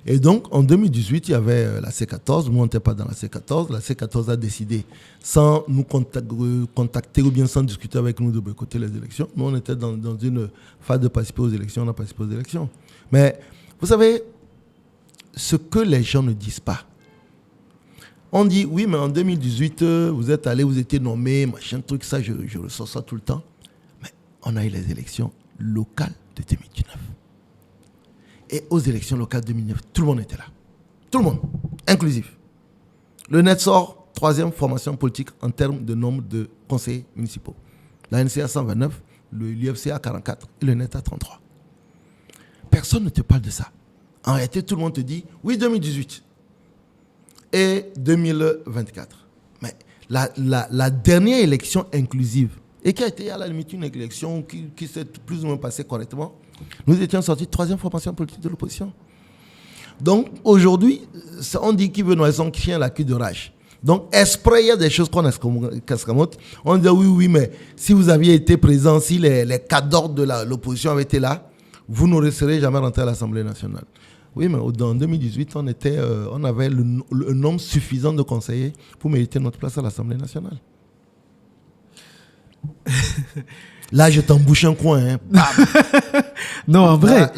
Et donc, en 2018, il y avait la C14. Nous, on n'était pas dans la C14. La C14 a décidé, sans nous contacter ou bien sans discuter avec nous, de boycotter les élections. Nous, on était dans une phase de participer aux élections. On a participé aux élections. Mais, vous savez, ce que les gens ne disent pas. On dit, oui, mais en 2018, vous êtes allé, vous étiez nommé, machin, truc, ça, je ressens ça tout le temps. Mais on a eu les élections locales de 2019. Et aux élections locales 2009, tout le monde était là. Tout le monde, inclusif. Le net sort, 3e formation politique en termes de nombre de conseillers municipaux. La NC a 129, l'UFC a 44 et le net a 33. Personne ne te parle de ça. En réalité, tout le monde te dit, oui, 2018 et 2024. Mais la dernière élection inclusive, et qui a été à la limite une élection qui s'est plus ou moins passée correctement, nous étions sortis de 3e formation politique de l'opposition. Donc aujourd'hui, on dit qu'il veut noyer son chien à la queue de rage. Donc exprès, il y a des choses qu'on escamote. On dit oui, mais si vous aviez été présent, si les cadres de l'opposition avaient été là, vous n'aurez jamais rentré à l'Assemblée nationale. Oui, mais en 2018, on avait le nombre suffisant de conseillers pour mériter notre place à l'Assemblée nationale. Là, je t'embouche un coin. Hein. Non, en vrai.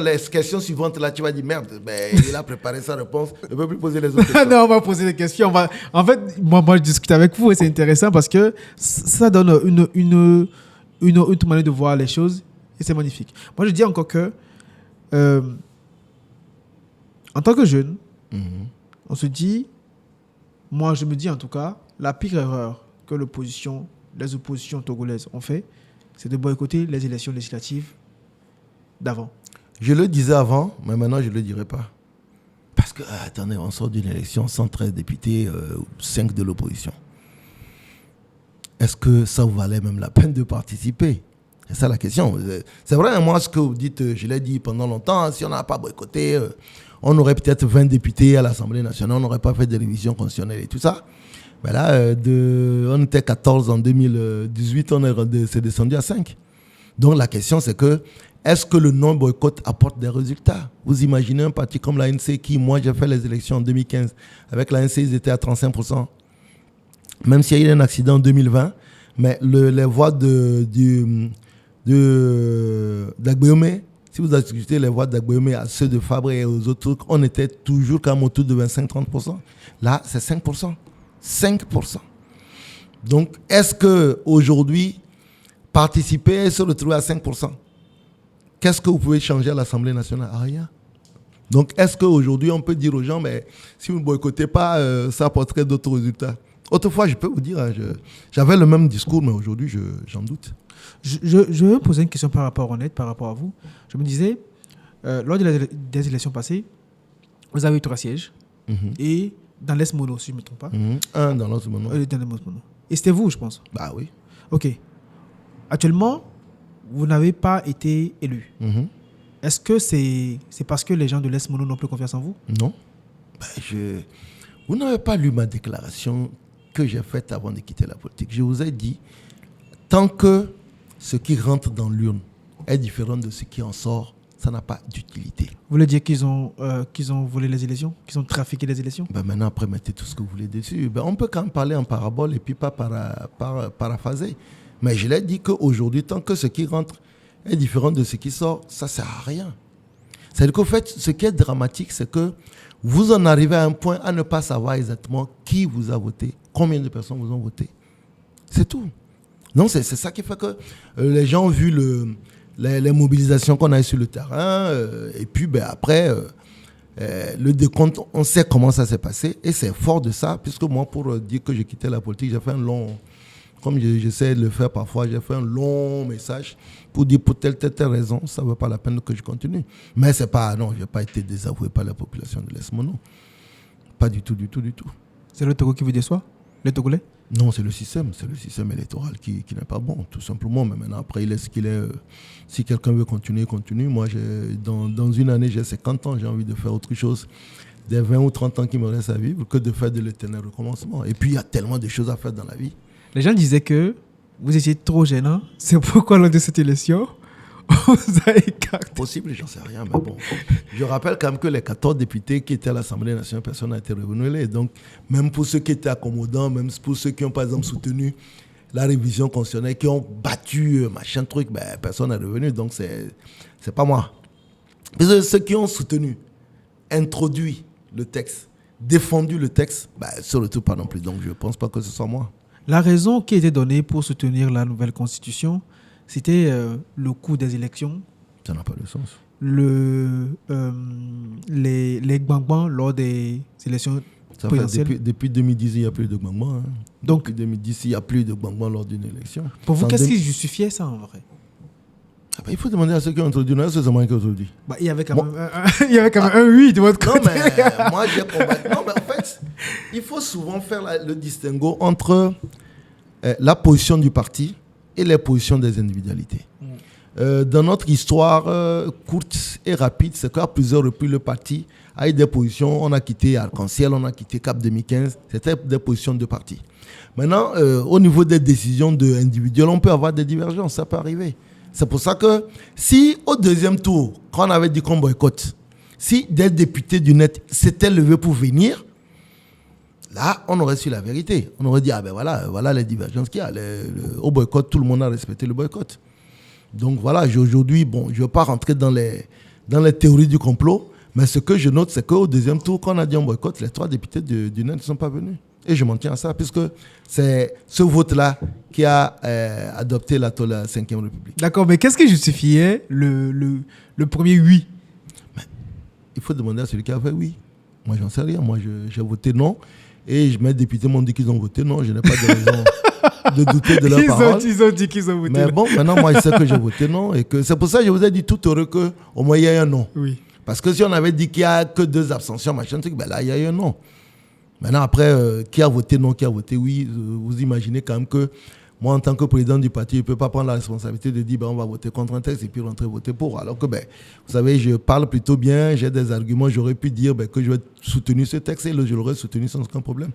Les questions suivantes, là, tu vas dire merde, ben, il a préparé sa réponse. Je ne peux plus poser les autres questions. Non, on va poser des questions. En fait, moi, je discute avec vous et c'est intéressant parce que ça donne une autre manière de voir les choses et c'est magnifique. Moi, je dis encore que, en tant que jeune, on se dit, moi, je me dis en tout cas, la pire erreur que les oppositions togolaises ont fait, c'est de boycotter les élections législatives d'avant. Je le disais avant, mais maintenant je ne le dirai pas. Parce que, attendez, on sort d'une élection, 113 députés, 5 de l'opposition. Est-ce que ça vous valait même la peine de participer? C'est ça la question. C'est vrai, moi, ce que vous dites, je l'ai dit pendant longtemps, si on n'a pas boycotté, on aurait peut-être 20 députés à l'Assemblée nationale, on n'aurait pas fait de révision constitutionnelle et tout ça. Mais là, on était 14 en 2018, c'est descendu à 5. Donc la question, c'est que, est-ce que le non-boycott apporte des résultats? Vous imaginez un parti comme l'ANC qui, moi, j'ai fait les élections en 2015. Avec l'ANC, ils étaient à 35%. Même s'il y a eu un accident en 2020, mais les voix d'Agbeome, si vous ajoutez les voix d'Agbeome à ceux de Fabre et aux autres trucs, on était toujours quand même autour de 25-30%. Là, c'est 5%. 5%. Donc, est-ce qu'aujourd'hui, participer et se retrouver à 5%, qu'est-ce que vous pouvez changer à l'Assemblée nationale? Rien. Donc, est-ce qu'aujourd'hui, on peut dire aux gens, mais si vous ne boycottez pas, ça apporterait d'autres résultats? Autrefois, je peux vous dire, j'avais le même discours, mais aujourd'hui, j'en doute. Je veux poser une question par rapport à vous. Je me disais, lors des élections passées, vous avez eu 3 sièges. Et dans l'Est Mono, si je ne me trompe pas. Un dans l'Est Mono. Et c'était vous, je pense. Bah oui. Ok. Actuellement, vous n'avez pas été élu. Est-ce que c'est parce que les gens de l'Est Mono n'ont plus confiance en vous? Non. Vous n'avez pas lu ma déclaration que j'ai faite avant de quitter la politique. Je vous ai dit, tant que ce qui rentre dans l'urne est différent de ce qui en sort, ça n'a pas d'utilité. Vous voulez dire qu'ils ont volé les élections? Qu'ils ont trafiqué les élections? Maintenant, après, mettez tout ce que vous voulez dessus. On peut quand même parler en parabole et puis pas paraphaser. Mais je l'ai dit qu'aujourd'hui, tant que ce qui rentre est différent de ce qui sort, ça ne sert à rien. C'est-à-dire qu'au fait, ce qui est dramatique, c'est que vous en arrivez à un point à ne pas savoir exactement qui vous a voté, combien de personnes vous ont voté. C'est tout. Non, c'est ça qui fait que les gens ont vu les mobilisations qu'on a eues sur le terrain, et puis après, le décompte, on sait comment ça s'est passé, et c'est fort de ça, puisque moi, pour dire que j'ai quitté la politique, j'ai fait un long, comme j'essaie de le faire parfois, j'ai fait un long message pour dire pour telle raison, ça ne vaut pas la peine que je continue. Mais c'est pas, non, je n'ai pas été désavoué par la population de l'Est Mono. Pas du tout. C'est le Togo qui vous déçoit? Les Togolais? Non, c'est le système électoral qui n'est pas bon, tout simplement. Mais maintenant, après, il est ce qu'il est. Si quelqu'un veut continuer, continue. Moi, dans une année, j'ai 50 ans, j'ai envie de faire autre chose. Des 20 ou 30 ans qui me restent à vivre que de faire de l'éternel recommencement. Et puis, il y a tellement de choses à faire dans la vie. Les gens disaient que vous étiez trop gênant. C'est pourquoi, lors de cette élection, on vous a écarté. Possible, j'en sais rien, mais bon. Je rappelle quand même que les 14 députés qui étaient à l'Assemblée nationale, personne n'a été renouvelé. Donc, même pour ceux qui étaient accommodants, même pour ceux qui ont, par exemple, soutenu la révision constitutionnelle, qui ont battu machin truc, personne n'est revenu. Donc, c'est pas moi. Parce que ceux qui ont soutenu, introduit le texte, défendu le texte, surtout pas non plus. Donc, je ne pense pas que ce soit moi. La raison qui était donnée pour soutenir la nouvelle constitution, c'était le coût des élections. Ça n'a pas de sens. Les gbangban lors des élections présidentielles. Depuis 2010, il n'y a plus de gbangban. Hein. Donc, depuis 2010, il n'y a plus de gbangban lors d'une élection. Pour vous, qu'est-ce qui justifiait ça en vrai? Il faut demander à ceux qui ont introduit. Non, c'est moi qui ai introduit. Il y avait quand même un oui de votre côté. Non, mais moi, j'ai combattu. Non, mais en fait, il faut souvent faire le distinguo entre la position du parti et les positions des individualités. Dans notre histoire courte et rapide, c'est qu'à plusieurs reprises, le parti a eu des positions. On a quitté Arc-en-Ciel, on a quitté Cap 2015. C'était des positions de parti. Maintenant, au niveau des décisions individuelles, on peut avoir des divergences. Ça peut arriver. C'est pour ça que si au deuxième tour, quand on avait dit qu'on boycotte, si des députés du net s'étaient levés pour venir, Là, on aurait su la vérité. On aurait dit, ah ben voilà les divergences qu'il y a. Au boycott, tout le monde a respecté le boycott. Donc voilà, aujourd'hui, bon, je ne veux pas rentrer dans les théories du complot, mais ce que je note, c'est qu'au deuxième tour, quand on a dit un boycott, les 3 députés du NED ne sont pas venus. Et je m'en tiens à ça, puisque c'est ce vote-là qui a adopté la 5e République. D'accord, mais qu'est-ce qui justifiait le premier oui? Il faut demander à celui qui a fait oui. Moi, j'en sais rien. Moi, j'ai voté non. Et mes députés m'ont dit qu'ils ont voté non. Je n'ai pas de raison de douter de leur parole. Ils ont dit qu'ils ont voté non. Mais bon, maintenant, moi, je sais que j'ai voté non. Et que c'est pour ça que je vous ai dit tout heureux qu'au moins, il y a un non. Oui. Parce que si on avait dit qu'il n'y a que 2 abstentions, machin, ben là, il y a eu un non. Maintenant, après, qui a voté non, qui a voté oui, vous imaginez quand même que moi, en tant que président du parti, je ne peux pas prendre la responsabilité de dire on va voter contre un texte et puis rentrer voter pour. Alors que, vous savez, je parle plutôt bien, j'ai des arguments, j'aurais pu dire que je vais soutenir ce texte et je l'aurais soutenu sans aucun problème.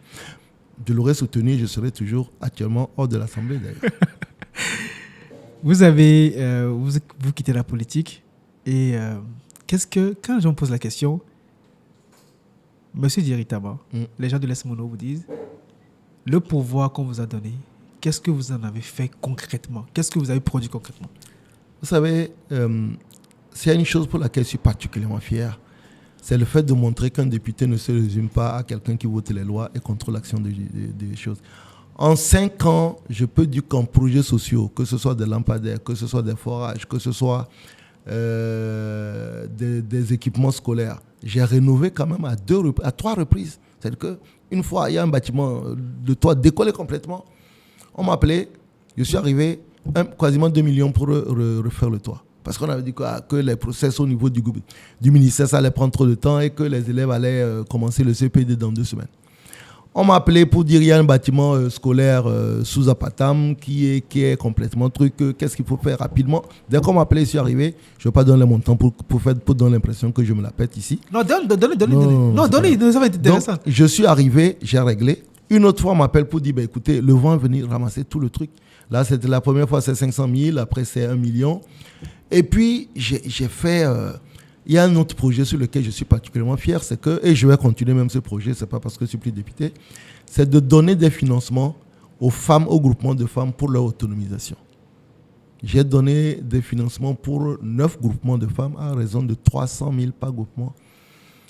Je l'aurais soutenu, je serais toujours actuellement hors de l'Assemblée d'ailleurs. Vous quittez la politique et quand je me pose la question, Monsieur Dieritaba, les gens de l'Est Mono vous disent, le pouvoir qu'on vous a donné, qu'est-ce que vous en avez fait concrètement? Qu'est-ce que vous avez produit concrètement? Vous savez, s'il y a une chose pour laquelle je suis particulièrement fier, c'est le fait de montrer qu'un député ne se résume pas à quelqu'un qui vote les lois et contrôle l'action des choses. En 5 ans, je peux dire qu'en projets sociaux, que ce soit des lampadaires, que ce soit des forages, que ce soit des équipements scolaires, j'ai rénové quand même à 3 reprises. C'est-à-dire qu'une fois, il y a un bâtiment de toit décollé complètement. On m'a appelé, je suis arrivé, quasiment 2 millions pour refaire le toit. Parce qu'on avait dit que les process au niveau du ministère, ça allait prendre trop de temps et que les élèves allaient commencer le CPD dans 2 semaines. On m'a appelé pour dire qu'il y a un bâtiment scolaire sous Apatam qui est complètement truc. Qu'est-ce qu'il faut faire rapidement? Dès qu'on m'a appelé, je suis arrivé. Je ne vais pas donner mon temps pour donner l'impression que je me la pète ici. Non, donnez, ça va être intéressant. Donc, je suis arrivé, j'ai réglé. Une autre fois, on m'appelle pour dire, écoutez, le vent est venu ramasser tout le truc. Là, c'était la première fois, c'est 500 000. Après, c'est 1 million. Et puis, j'ai fait... il y a un autre projet sur lequel je suis particulièrement fier, c'est que, et je vais continuer même ce projet, ce n'est pas parce que je suis plus député, c'est de donner des financements aux femmes, aux groupements de femmes pour leur autonomisation. J'ai donné des financements pour 9 groupements de femmes à raison de 300 000 par groupement.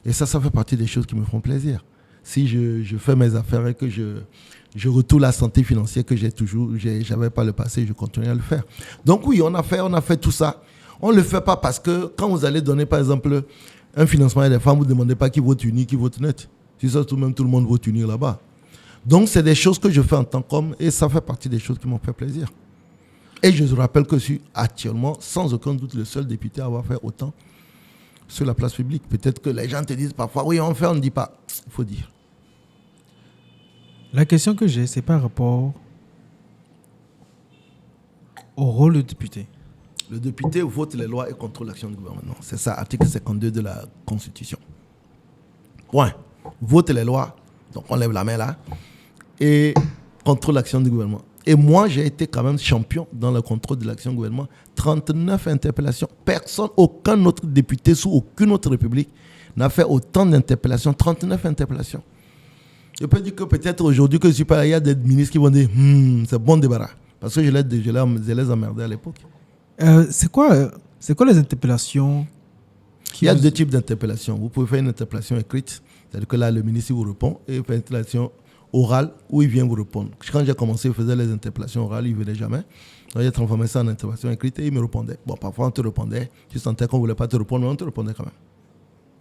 Et ça fait partie des choses qui me font plaisir. Si je fais mes affaires et que je retourne la santé financière que j'avais pas le passé, je continue à le faire. Donc oui, on a fait tout ça. On ne le fait pas parce que quand vous allez donner, par exemple, un financement à des femmes, vous ne demandez pas qui vote uni, qui vote net. Si ça, tout le monde vote unir là-bas. Donc, c'est des choses que je fais en tant qu'homme et ça fait partie des choses qui m'ont fait plaisir. Et je vous rappelle que je suis actuellement, sans aucun doute, le seul député à avoir fait autant sur la place publique. Peut-être que les gens te disent parfois, oui, on fait, on ne dit pas. Il faut dire. La question que j'ai, c'est par rapport au rôle du député. Le député vote les lois et contrôle l'action du gouvernement. C'est ça, article 52 de la Constitution. Point. Vote les lois, donc on lève la main là, et contrôle l'action du gouvernement. Et moi, j'ai été quand même champion dans le contrôle de l'action du gouvernement. 39 interpellations. Personne, aucun autre député sous aucune autre république n'a fait autant d'interpellations. 39 interpellations. Je peux dire que peut-être aujourd'hui que je suis pas là, il y a des ministres qui vont dire c'est bon débarras. Parce que je les emmerdais à l'époque. C'est quoi les interpellations? Il y a 2 types d'interpellations. Vous pouvez faire une interpellation écrite, c'est-à-dire que là, le ministre vous répond, et une interpellation orale où il vient vous répondre. Quand j'ai commencé, je faisais les interpellations orales, il ne venait jamais. Donc, j'ai transformé ça en interpellation écrite et il me répondait. Bon, parfois, on te répondait. Tu sentais qu'on ne voulait pas te répondre, mais on te répondait quand même.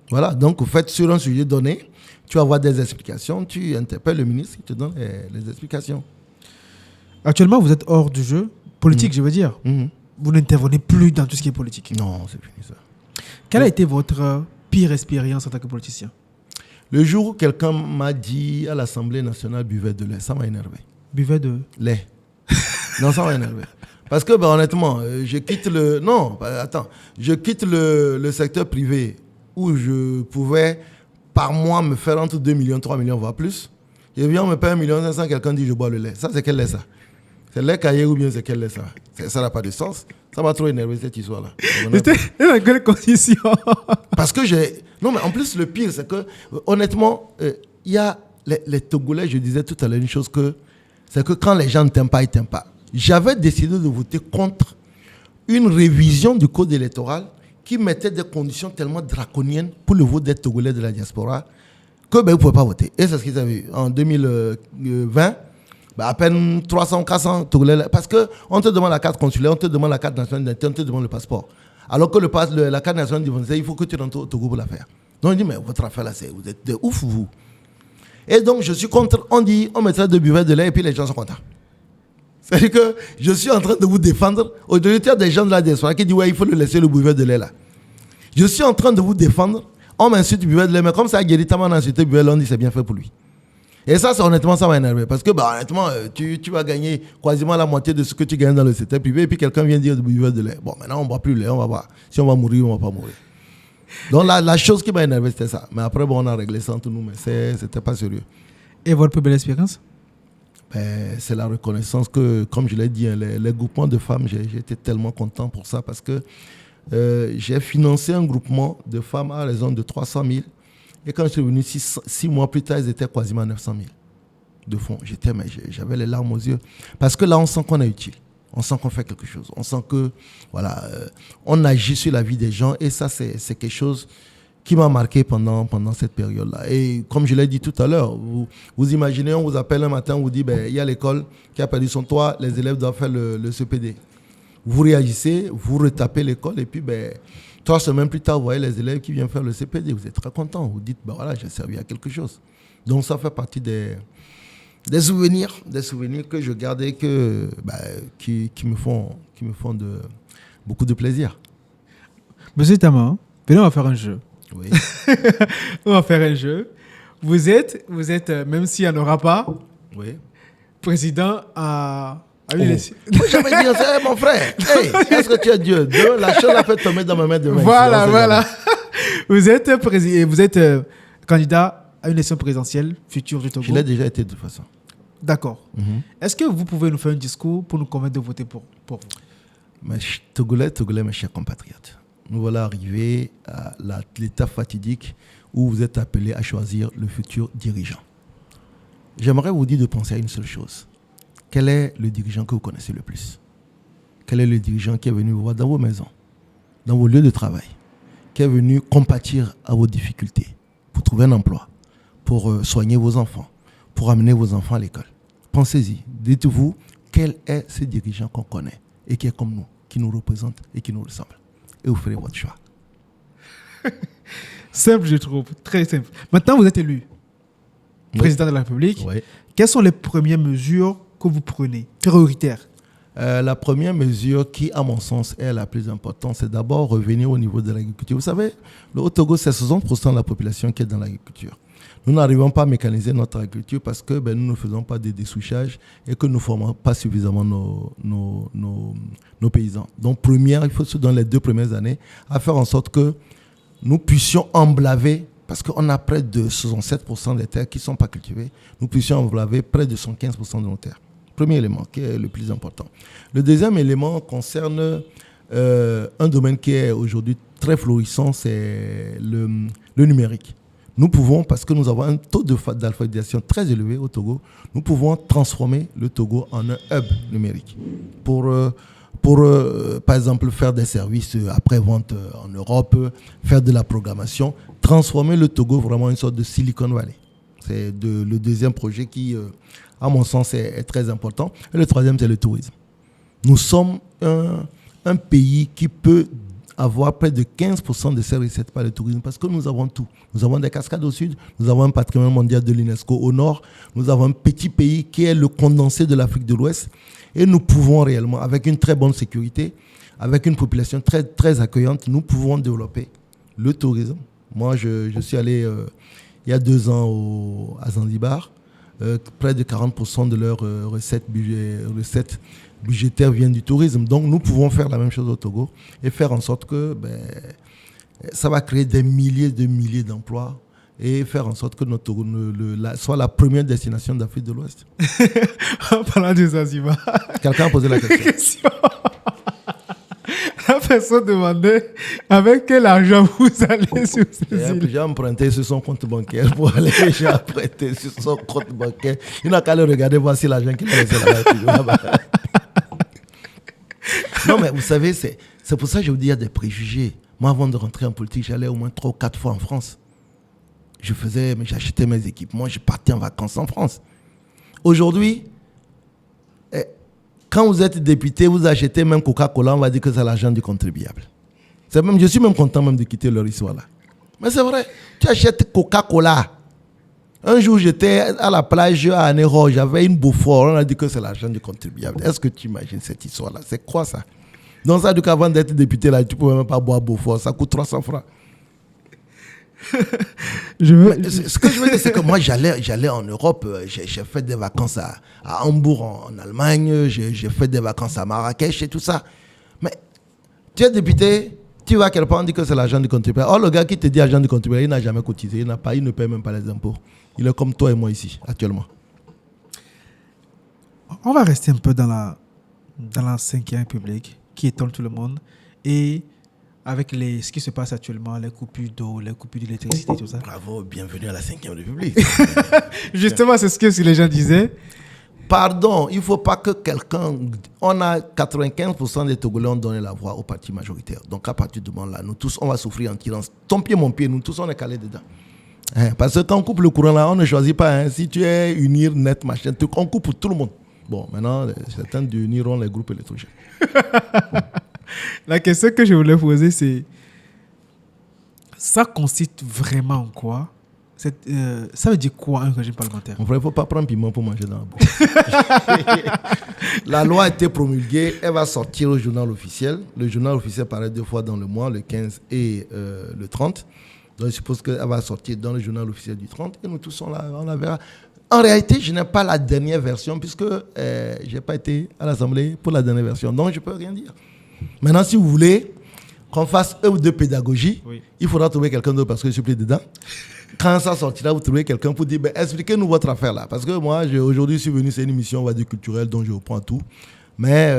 Voilà, donc, en fait, sur un sujet donné, tu vas avoir des explications, tu interpelles le ministre, il te donne les explications. Actuellement, vous êtes hors du jeu politique, je veux dire. Vous n'intervenez plus dans tout ce qui est politique. Non, c'est fini ça. Quelle a été votre pire expérience en tant que politicien? Le jour où quelqu'un m'a dit à l'Assemblée nationale buvait de lait, ça m'a énervé. Buvait de lait. Non, ça m'a énervé. Parce que, honnêtement, je quitte le secteur privé où je pouvais, par mois, me faire entre 2 millions, 3 millions, voire plus. Je viens, on me paye 1,5 million, quelqu'un dit je bois le lait. Ça, c'est quel lait ça? C'est le lait caillé ou bien c'est quel lait ça? Ça n'a pas de sens. Ça m'a trop énervé cette histoire-là. C'était dans quelles conditions? Parce que non, mais en plus, le pire, c'est que, honnêtement, il y a les Togolais, je disais tout à l'heure une chose c'est que quand les gens ne t'aiment pas, ils ne t'aiment pas. J'avais décidé de voter contre une révision du code électoral qui mettait des conditions tellement draconiennes pour le vote des Togolais de la diaspora que vous ne pouvez pas voter. Et c'est ce qu'ils avaient eu. En 2020, à peine 300, 400 Togolais. Parce qu'on te demande la carte consulaire, on te demande la carte nationale d'identité, on te demande le passeport. Alors que la carte nationale d'identité, il faut que tu rentres au Togo pour la faire. Donc on dit, mais votre affaire là, vous êtes de ouf, vous. Et donc je suis contre, on mettrait 2 buvettes de lait et puis les gens sont contents. C'est-à-dire que je suis en train de vous défendre. Aujourd'hui, il y a des gens de la diaspora qui disent, ouais, il faut le laisser le buvette de lait là. Je suis en train de vous défendre. On m'insulte le buvette de lait, mais comme ça a guéri tellement d'insulter le buvette de lait, on dit c'est bien fait pour lui. Et ça, honnêtement, ça m'a énervé. Parce que, honnêtement, tu vas gagner quasiment la moitié de ce que tu gagnes dans le secteur privé. Et puis quelqu'un vient dire du buvette de lait. Bon, maintenant, on ne boit plus le lait, on va voir. Si on va mourir ou on ne va pas mourir. Donc, la chose qui m'a énervé, c'était ça. Mais après, on a réglé ça entre nous, mais c'était pas sérieux. Et votre plus belle expérience? C'est la reconnaissance que, comme je l'ai dit, les groupements de femmes, j'ai été tellement content pour ça parce que j'ai financé un groupement de femmes à raison de 300 000. Et quand je suis venu 6 mois plus tard, ils étaient quasiment 900 000 de fonds. J'avais les larmes aux yeux. Parce que là, on sent qu'on est utile. On sent qu'on fait quelque chose. On sent que, voilà, on agit sur la vie des gens. Et ça, c'est quelque chose qui m'a marqué pendant cette période-là. Et comme je l'ai dit tout à l'heure, vous imaginez, on vous appelle un matin, on vous dit, il y a l'école qui a perdu son toit, les élèves doivent faire le CPD. Vous réagissez, vous retapez l'école, et puis 3 semaines plus tard, vous voyez les élèves qui viennent faire le CPD. Vous êtes très content. Vous dites, voilà, j'ai servi à quelque chose. Donc ça fait partie des souvenirs que je garde et qui me font beaucoup de plaisir. Monsieur Tama, venez, on va faire un jeu. Oui. On va faire un jeu. Vous êtes même s'il n'y en aura pas, Oui. président à une élection. Moi, j'avais dit, c'est mon frère. Hey, est-ce que tu es Dieu? La chose a fait tomber dans ma main demain. Voilà. Vous êtes candidat à une élection présidentielle future du Togo. Je l'ai déjà été de toute façon. D'accord. Est-ce que vous pouvez nous faire un discours pour nous convaincre de voter pour vous? Mes Togolais, mes chers compatriotes, nous voilà arrivés à l'étape fatidique où vous êtes appelés à choisir le futur dirigeant. J'aimerais vous dire de penser à une seule chose. Quel est le dirigeant que vous connaissez le plus? Quel est le dirigeant qui est venu vous voir dans vos maisons, dans vos lieux de travail, qui est venu compatir à vos difficultés pour trouver un emploi, pour soigner vos enfants, pour amener vos enfants à l'école? Pensez-y. Dites-vous, quel est ce dirigeant qu'on connaît et qui est comme nous, qui nous représente et qui nous ressemble? Et vous ferez votre choix. Simple, je trouve. Très simple. Maintenant, vous êtes élu président de la République. Oui. Quelles sont les premières mesures que vous prenez, prioritaires? La première mesure qui, à mon sens, est la plus importante, c'est d'abord revenir au niveau de l'agriculture. Vous savez, le Haut-Togo, c'est 60% de la population qui est dans l'agriculture. Nous n'arrivons pas à mécaniser notre agriculture parce que nous ne faisons pas des dessouchages et que nous ne formons pas suffisamment nos paysans. Donc, il faut se donner les 2 premières années à faire en sorte que nous puissions emblaver, parce qu'on a près de 67% des terres qui ne sont pas cultivées, nous puissions emblaver près de 115% de nos terres. Premier élément qui est le plus important. Le deuxième élément concerne un domaine qui est aujourd'hui très florissant, c'est le numérique. Nous pouvons, parce que nous avons un taux d'alphabétisation très élevé au Togo, nous pouvons transformer le Togo en un hub numérique pour par exemple, faire des services après-vente en Europe, faire de la programmation, transformer le Togo vraiment en une sorte de Silicon Valley. C'est le deuxième projet qui, à mon sens, est très important. Et le troisième, c'est le tourisme. Nous sommes un pays qui peut avoir près de 15% de ses recettes par le tourisme parce que nous avons tout. Nous avons des cascades au sud, nous avons un patrimoine mondial de l'UNESCO au nord, nous avons un petit pays qui est le condensé de l'Afrique de l'Ouest et nous pouvons réellement, avec une très bonne sécurité, avec une population très, très accueillante, nous pouvons développer le tourisme. Moi, je suis allé il y a 2 ans à Zanzibar. Près de 40% de leurs recettes budgétaires viennent du tourisme. Donc, nous pouvons faire la même chose au Togo et faire en sorte que ça va créer des milliers d'emplois et faire en sorte que notre Togo soit la première destination d'Afrique de l'Ouest. En parlant de Zanzibar. Quelqu'un a posé la question. La personne demandait avec quel argent vous allez sur ces îles. J'ai emprunté sur son compte bancaire pour aller. J'ai emprunté sur son compte bancaire. Il n'a qu'à le regarder, voir si l'argent qu'il a laissé là-bas. Non, mais vous savez, c'est pour ça que je vous dis, il y a des préjugés. Moi, avant de rentrer en politique, j'allais au moins 3 ou 4 fois en France. J'achetais mes équipements, je partais en vacances en France. Aujourd'hui, quand vous êtes député, vous achetez même Coca-Cola, on va dire que c'est l'argent du contribuable. Je suis même content même de quitter leur histoire là. Mais c'est vrai, tu achètes Coca-Cola. Un jour, j'étais à la plage à Anéro, j'avais une Beaufort, on a dit que c'est l'argent du contribuable. Est-ce que tu imagines cette histoire-là? C'est quoi ça? Donc ça veut dire qu'avant d'être député là, tu ne pouvais même pas boire Beaufort, ça coûte 300 francs. Ce que je veux dire, c'est que moi, j'allais en Europe, j'ai fait des vacances à Hambourg, en Allemagne, j'ai fait des vacances à Marrakech et tout ça. Mais tu es député, tu vas quelque part, on dit que c'est l'argent du contribuable. Or, le gars qui te dit argent du contribuable, il n'a jamais cotisé, il ne paie même pas les impôts. Il est comme toi et moi ici, actuellement. On va rester un peu dans la 5e République, qui étonne tout le monde. Et avec ce qui se passe actuellement, les coupures d'eau, les coupures d'électricité, tout ça. Bravo, bienvenue à la 5e République. Justement, c'est ce que les gens disaient. Pardon, il ne faut pas que quelqu'un... On a 95% des Togolais ont donné la voix au parti majoritaire. Donc à partir de ce moment-là, nous tous, on va souffrir en tirant ton pied, mon pied, nous tous, on est calés dedans. Parce que quand on coupe le courant là, on ne choisit pas. Si tu es unir, net, machin, on coupe pour tout le monde. Bon, maintenant, certains d'uniront les groupes électrogènes. La question que je voulais poser, c'est... Ça consiste vraiment en quoi? Ça veut dire quoi un régime parlementaire? Il ne faut pas prendre piment pour manger dans la bouche. La loi a été promulguée, elle va sortir au journal officiel. Le journal officiel paraît 2 fois dans le mois, le 15 et le 30. Donc je suppose qu'elle va sortir dans le journal officiel du 30 et nous tous on la verra. En réalité, je n'ai pas la dernière version puisque je n'ai pas été à l'Assemblée pour la dernière version. Donc je ne peux rien dire. Maintenant, si vous voulez qu'on fasse 1 ou 2 pédagogies, oui, il faudra trouver quelqu'un d'autre parce que je suis plus dedans. Quand ça sortira, vous trouvez quelqu'un pour dire expliquez-nous votre affaire là. Parce que moi, aujourd'hui, je suis venu, c'est une émission, on va dire, culturelle, dont je reprends tout. Mais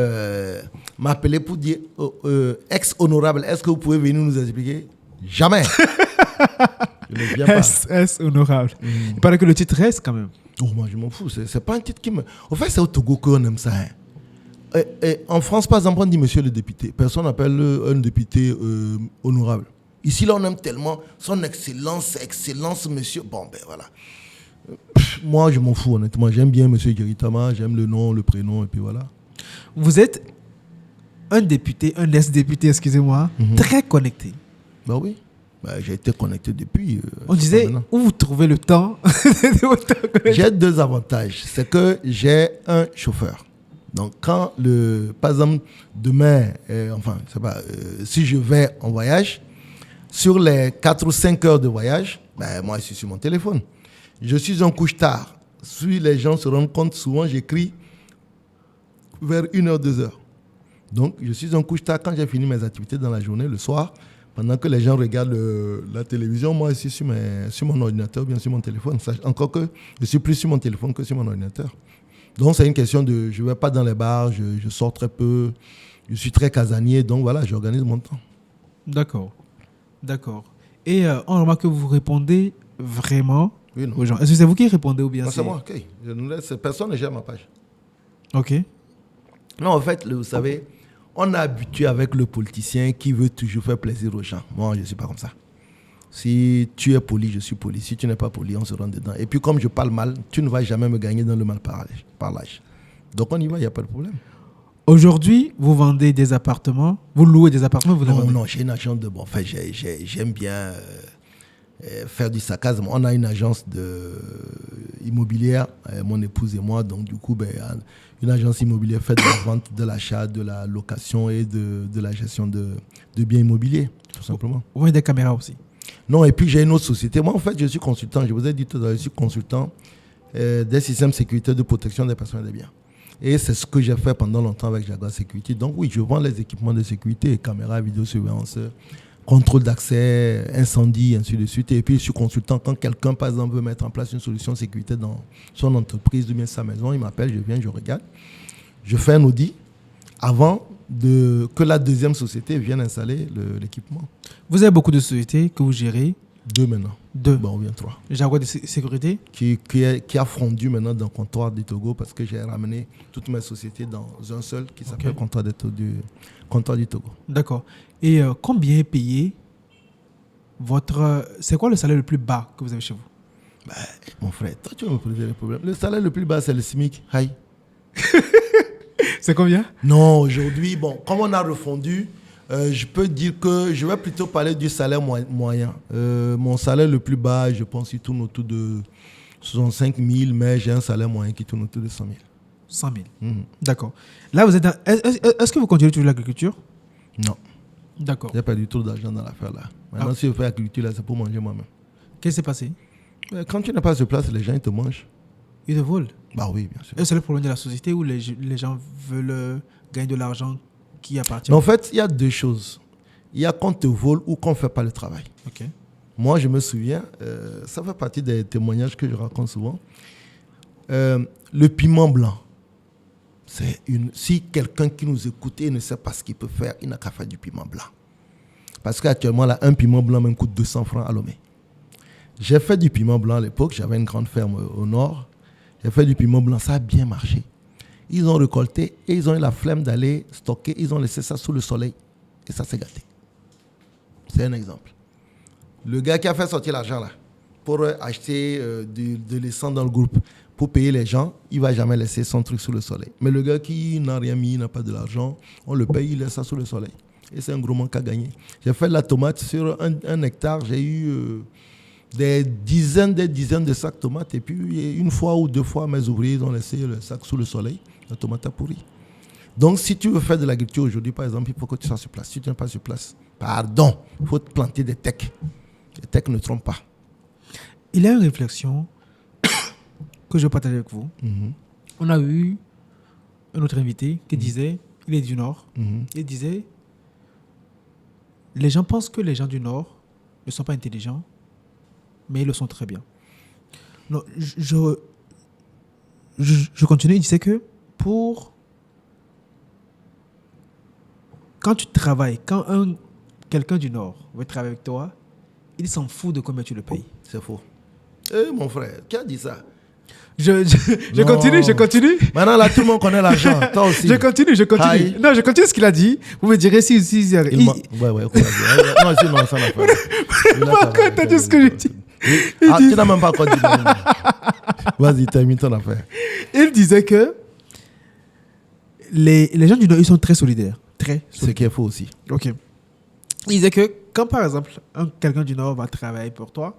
m'appeler pour dire ex-honorable, est-ce que vous pouvez venir nous expliquer? Jamais. Je ne viens pas. Ex-honorable. Il paraît que le titre reste quand même. Oh, moi, je m'en fous. C'est pas un titre qui me. En fait, c'est au Togo qu'on aime ça. Et en France, par exemple, on dit monsieur le député. Personne n'appelle un député honorable. Ici, là, on aime tellement son excellence, monsieur. Bon, ben voilà. Moi, je m'en fous, honnêtement. J'aime bien monsieur Guéritama, j'aime le nom, le prénom, et puis voilà. Vous êtes un député, un ex-député, excusez-moi, très connecté. Ben oui. Ben, j'ai été connecté depuis. On disait, où vous trouvez le temps? J'ai 2 avantages. C'est que j'ai un chauffeur. Donc, quand par exemple, demain, si je vais en voyage, sur les 4 ou 5 heures de voyage, ben, moi, je suis sur mon téléphone. Je suis un couche-tard. Si les gens se rendent compte, souvent, j'écris vers 1h, 2h. Donc, je suis un couche-tard quand j'ai fini mes activités dans la journée, le soir. Pendant que les gens regardent la télévision, moi, je suis sur mon ordinateur ou bien sur mon téléphone. Encore que je suis plus sur mon téléphone que sur mon ordinateur. Donc, c'est une question de... Je ne vais pas dans les bars, je sors très peu. Je suis très casanier. Donc, voilà, j'organise mon temps. D'accord. Et on remarque que vous répondez vraiment aux gens. Est-ce que c'est vous qui répondez ou bien non, c'est moi, ok. Je ne laisse personne ne gère ma page. Ok. Non, en fait, vous savez, on est habitué avec le politicien qui veut toujours faire plaisir aux gens. Moi, je ne suis pas comme ça. Si tu es poli, je suis poli. Si tu n'es pas poli, on se rend dedans. Et puis, comme je parle mal, tu ne vas jamais me gagner dans le mal-parlage. Donc, on y va, il n'y a pas de problème. Aujourd'hui, vous vendez des appartements, vous louez des appartements, vous les vendez? Non, j'ai une agence de... Bon, en fait, j'aime bien faire du sarcasme. On a une agence immobilière, mon épouse et moi. Donc, du coup, une agence immobilière fait de la vente, de l'achat, de la location et de la gestion de biens immobiliers, tout simplement. Vous vendez des caméras aussi? Non, et puis j'ai une autre société. Moi, en fait, je suis consultant. Je vous ai dit tout à l'heure, je suis consultant des systèmes de sécurité de protection des personnes et des biens. Et c'est ce que j'ai fait pendant longtemps avec Jaguar Security. Donc oui, je vends les équipements de sécurité, caméras, vidéosurveillance, contrôle d'accès, incendie, ainsi de suite. Et puis je suis consultant. Quand quelqu'un, par exemple, veut mettre en place une solution de sécurité dans son entreprise ou bien sa maison, il m'appelle, je viens, je regarde. Je fais un audit avant que la deuxième société vienne installer l'équipement. Vous avez beaucoup de sociétés que vous gérez. 2 maintenant. 2. Bon, ou bien 3. Jaguar de sécurité. Qui a fondu maintenant dans le comptoir du Togo parce que j'ai ramené toutes mes sociétés dans un seul qui s'appelle comptoir du Togo. D'accord. Et combien est payé c'est quoi le salaire le plus bas que vous avez chez vous? Mon frère, toi tu vas me poser les problèmes. Le salaire le plus bas c'est le SMIC. Hi. C'est combien? Non, aujourd'hui, comme on a refondu, je peux dire que je vais plutôt parler du salaire moyen. Mon salaire le plus bas, je pense qu'il tourne autour de 65 000, mais j'ai un salaire moyen qui tourne autour de 100 000. 100 000. D'accord. Là, vous êtes est-ce que vous continuez toujours l'agriculture? Non. D'accord. Il n'y a pas du tout d'argent dans l'affaire là. Maintenant, si je fais l'agriculture, là, c'est pour manger moi-même. Qu'est-ce qui s'est passé? Quand tu n'as pas de place, les gens ils te mangent. Ils te volent? Bah oui, bien sûr. Et c'est le problème de la société où les gens veulent gagner de l'argent qui appartient. Mais en fait, il y a 2 choses. Il y a qu'on te vole ou qu'on ne fait pas le travail. Ok. Moi, je me souviens, ça fait partie des témoignages que je raconte souvent. Le piment blanc, si quelqu'un qui nous écoute et ne sait pas ce qu'il peut faire, il n'a qu'à faire du piment blanc. Parce qu'actuellement, là, un piment blanc même coûte 200 francs à Lomé. J'ai fait du piment blanc à l'époque, j'avais une grande ferme au nord. J'ai fait du piment blanc, ça a bien marché. Ils ont récolté et ils ont eu la flemme d'aller stocker, ils ont laissé ça sous le soleil et ça s'est gâté. C'est un exemple. Le gars qui a fait sortir l'argent là, pour acheter de l'essence dans le groupe, pour payer les gens, il ne va jamais laisser son truc sous le soleil. Mais le gars qui n'a rien mis, n'a pas de l'argent, on le paye, il laisse ça sous le soleil. Et c'est un gros manque à gagner. J'ai fait de la tomate sur un hectare, j'ai eu des dizaines de sacs de tomates. Et puis, une fois ou 2 fois, mes ouvriers ont laissé le sac sous le soleil. La tomate a pourri. Donc, si tu veux faire de l'agriculture aujourd'hui, par exemple, il faut que tu sois sur place. Si tu n'es pas sur place, pardon, il faut te planter des tecs. Les tecs ne trompent pas. Il y a une réflexion que je vais partager avec vous. On a eu un autre invité qui disait, il est du Nord, il disait, les gens pensent que les gens du Nord ne sont pas intelligents, mais ils le sont très bien. Non, je continue, il disait que quand tu travailles, quand quelqu'un du Nord veut travailler avec toi, il s'en fout de combien tu le payes. C'est faux. Mon frère, qui a dit ça? Je continue. Maintenant, là, tout le monde connaît l'argent. Toi aussi. Je continue. Aïe. Non, je continue ce qu'il a dit. Vous me direz si... Ouais, non, ça n'a pas. Pourquoi t'as dit ce que je dis? Tu n'as même pas quoi dire. Vas-y, termine ton affaire. Il disait que les gens du Nord, ils sont très solidaires. Ce qui est faux aussi. Ok. Il disait que quand, par exemple, quelqu'un du Nord va travailler pour toi,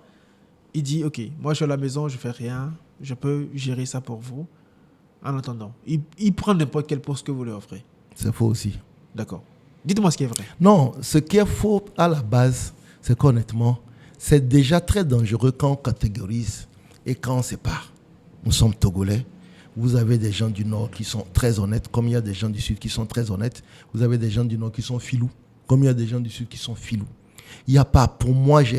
il dit, ok, moi je suis à la maison, je fais rien, je peux gérer ça pour vous. En attendant, il prend n'importe quel poste que vous lui offrez. C'est faux aussi. D'accord. Dites-moi ce qui est vrai. Non, ce qui est faux à la base, c'est qu'honnêtement, c'est déjà très dangereux quand on catégorise et quand on sépare. Nous sommes Togolais. Vous avez des gens du Nord qui sont très honnêtes, comme il y a des gens du Sud qui sont très honnêtes. Vous avez des gens du Nord qui sont filous, comme il y a des gens du Sud qui sont filous. Il n'y a pas, pour moi, qui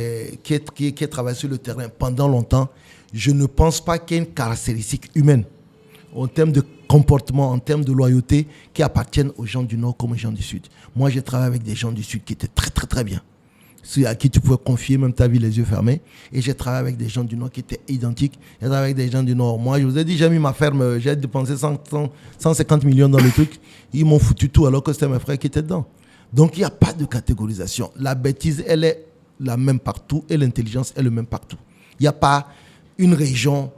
ai travaillé sur le terrain pendant longtemps, je ne pense pas qu'il y ait une caractéristique humaine en termes de comportement, en termes de loyauté, qui appartiennent aux gens du Nord comme aux gens du Sud. Moi, j'ai travaillé avec des gens du Sud qui étaient très, très, très bien. Ceux à qui tu pouvais confier même ta vie les yeux fermés. Et j'ai travaillé avec des gens du Nord qui étaient identiques. J'ai travaillé avec des gens du Nord. Moi, je vous ai dit, j'ai mis ma ferme, j'ai dépensé 150 millions dans le truc. Ils m'ont foutu tout alors que c'était mes frères qui étaient dedans. Donc, il n'y a pas de catégorisation. La bêtise, elle est la même partout et l'intelligence est le même partout. Il n'y a pas une région,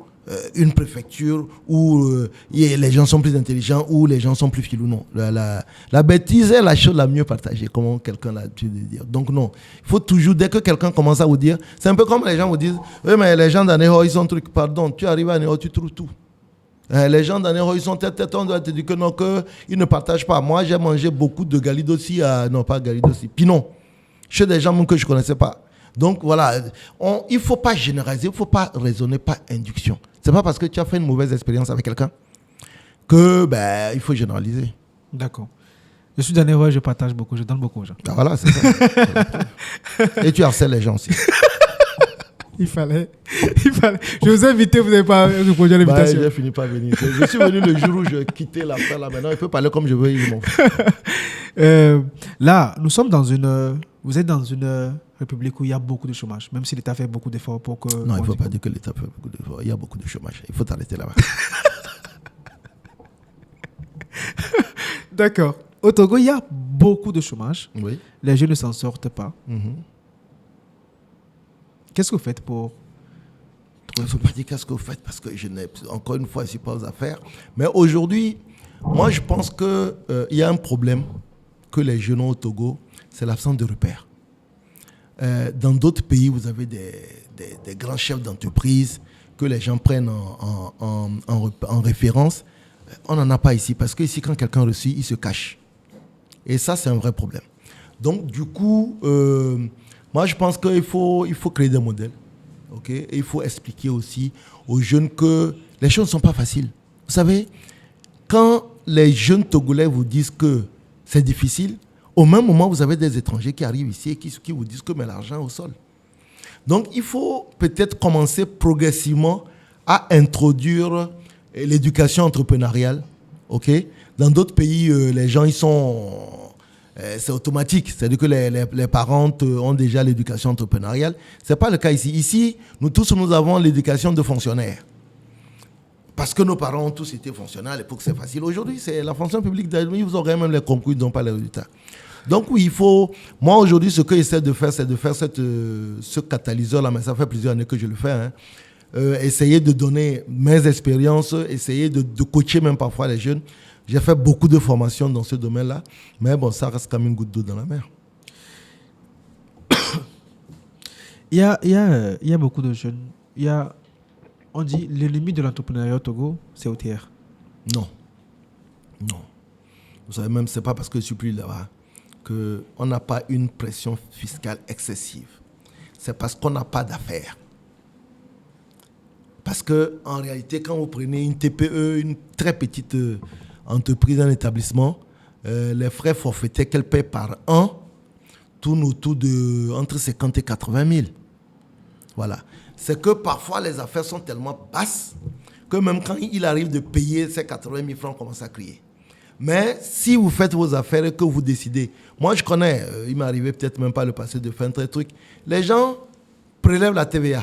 une préfecture où les gens sont plus intelligents ou les gens sont plus filous. Non. La bêtise est la chose la mieux partagée, comme quelqu'un l'a l'habitude de dire. Donc, non. Il faut toujours, dès que quelqu'un commence à vous dire, c'est un peu comme les gens vous disent, oui, mais les gens d'Aného, ils sont trucs, pardon, tu arrives à Aného, tu trouves tout. Les gens d'Aného, ils sont tête, on doit te dire que non, qu'ils ne partagent pas. Moi, j'ai mangé beaucoup de galidossi non, pas galidossi, pinon, chez des gens que je ne connaissais pas. Donc, voilà, il ne faut pas généraliser, il ne faut pas raisonner par induction. Ce n'est pas parce que tu as fait une mauvaise expérience avec quelqu'un que, il faut généraliser. D'accord. Je suis d'Aného, je partage beaucoup, je donne beaucoup aux gens. Ah, voilà, c'est ça. Et tu harcèles les gens aussi. Il fallait. Je vous ai invité, vous n'avez pas répondu à l'invitation. J'ai fini par venir. Je suis venu le jour où je quittais l'affaire là. Maintenant, il peut parler comme je veux. Là, nous sommes dans une... Vous êtes dans une république où il y a beaucoup de chômage, même si l'État fait beaucoup d'efforts pour que... Non, il ne faut pas dire que l'État fait beaucoup d'efforts. Il y a beaucoup de chômage. Il faut t'arrêter là-bas. D'accord. Au Togo, il y a beaucoup de chômage. Oui. Les jeunes ne s'en sortent pas. Mhm. Qu'est-ce que vous faites pour... Il ne faut pas dire qu'est-ce que vous faites parce que je n'ai encore une fois, je ne suis pas aux affaires. Mais aujourd'hui, moi, je pense qu'il y a un problème que les jeunes ont au Togo, c'est l'absence de repères. Dans d'autres pays, vous avez des grands chefs d'entreprise que les gens prennent en référence. On n'en a pas ici parce que ici, quand quelqu'un réussit, il se cache. Et ça, c'est un vrai problème. Donc, du coup, moi, je pense qu'il faut créer des modèles. Okay? Et il faut expliquer aussi aux jeunes que les choses ne sont pas faciles. Vous savez, quand les jeunes Togolais vous disent que c'est difficile, au même moment, vous avez des étrangers qui arrivent ici et qui vous disent que mais l'argent est au sol. Donc, il faut peut-être commencer progressivement à introduire l'éducation entrepreneuriale. Okay? Dans d'autres pays, les gens, c'est automatique. C'est-à-dire que les parents ont déjà l'éducation entrepreneuriale. Ce n'est pas le cas ici. Ici, nous tous, nous avons l'éducation de fonctionnaires. Parce que nos parents ont tous été fonctionnaires et pour que c'est facile. Aujourd'hui, c'est la fonction publique. Vous aurez même les concours, ils n'ont pas les résultats. Donc oui, il faut... Moi, aujourd'hui, ce que j'essaie de faire, c'est de faire ce catalyseur-là, mais ça fait plusieurs années que je le fais. Hein. Essayer de donner mes expériences, essayer de coacher même parfois les jeunes. J'ai fait beaucoup de formations dans ce domaine-là, mais bon, ça reste comme une goutte d'eau dans la mer. Il y a beaucoup de jeunes. On dit l'ennemi de l'entrepreneuriat au Togo, c'est OTR. Non. Non. Vous savez, même, ce n'est pas parce que je suis plus là-bas qu'on n'a pas une pression fiscale excessive. C'est parce qu'on n'a pas d'affaires. Parce qu'en réalité, quand vous prenez une TPE, une très petite entreprise, un établissement, les frais forfaitaires qu'elle paie par an tournent autour de entre 50 et 80 000. Voilà. C'est que parfois, les affaires sont tellement basses que même quand il arrive de payer ces 80 000 francs, on commence à crier. Mais si vous faites vos affaires et que vous décidez... Moi, je connais, il m'est arrivé peut-être même pas le passé de faire un très truc. Les gens prélèvent la TVA.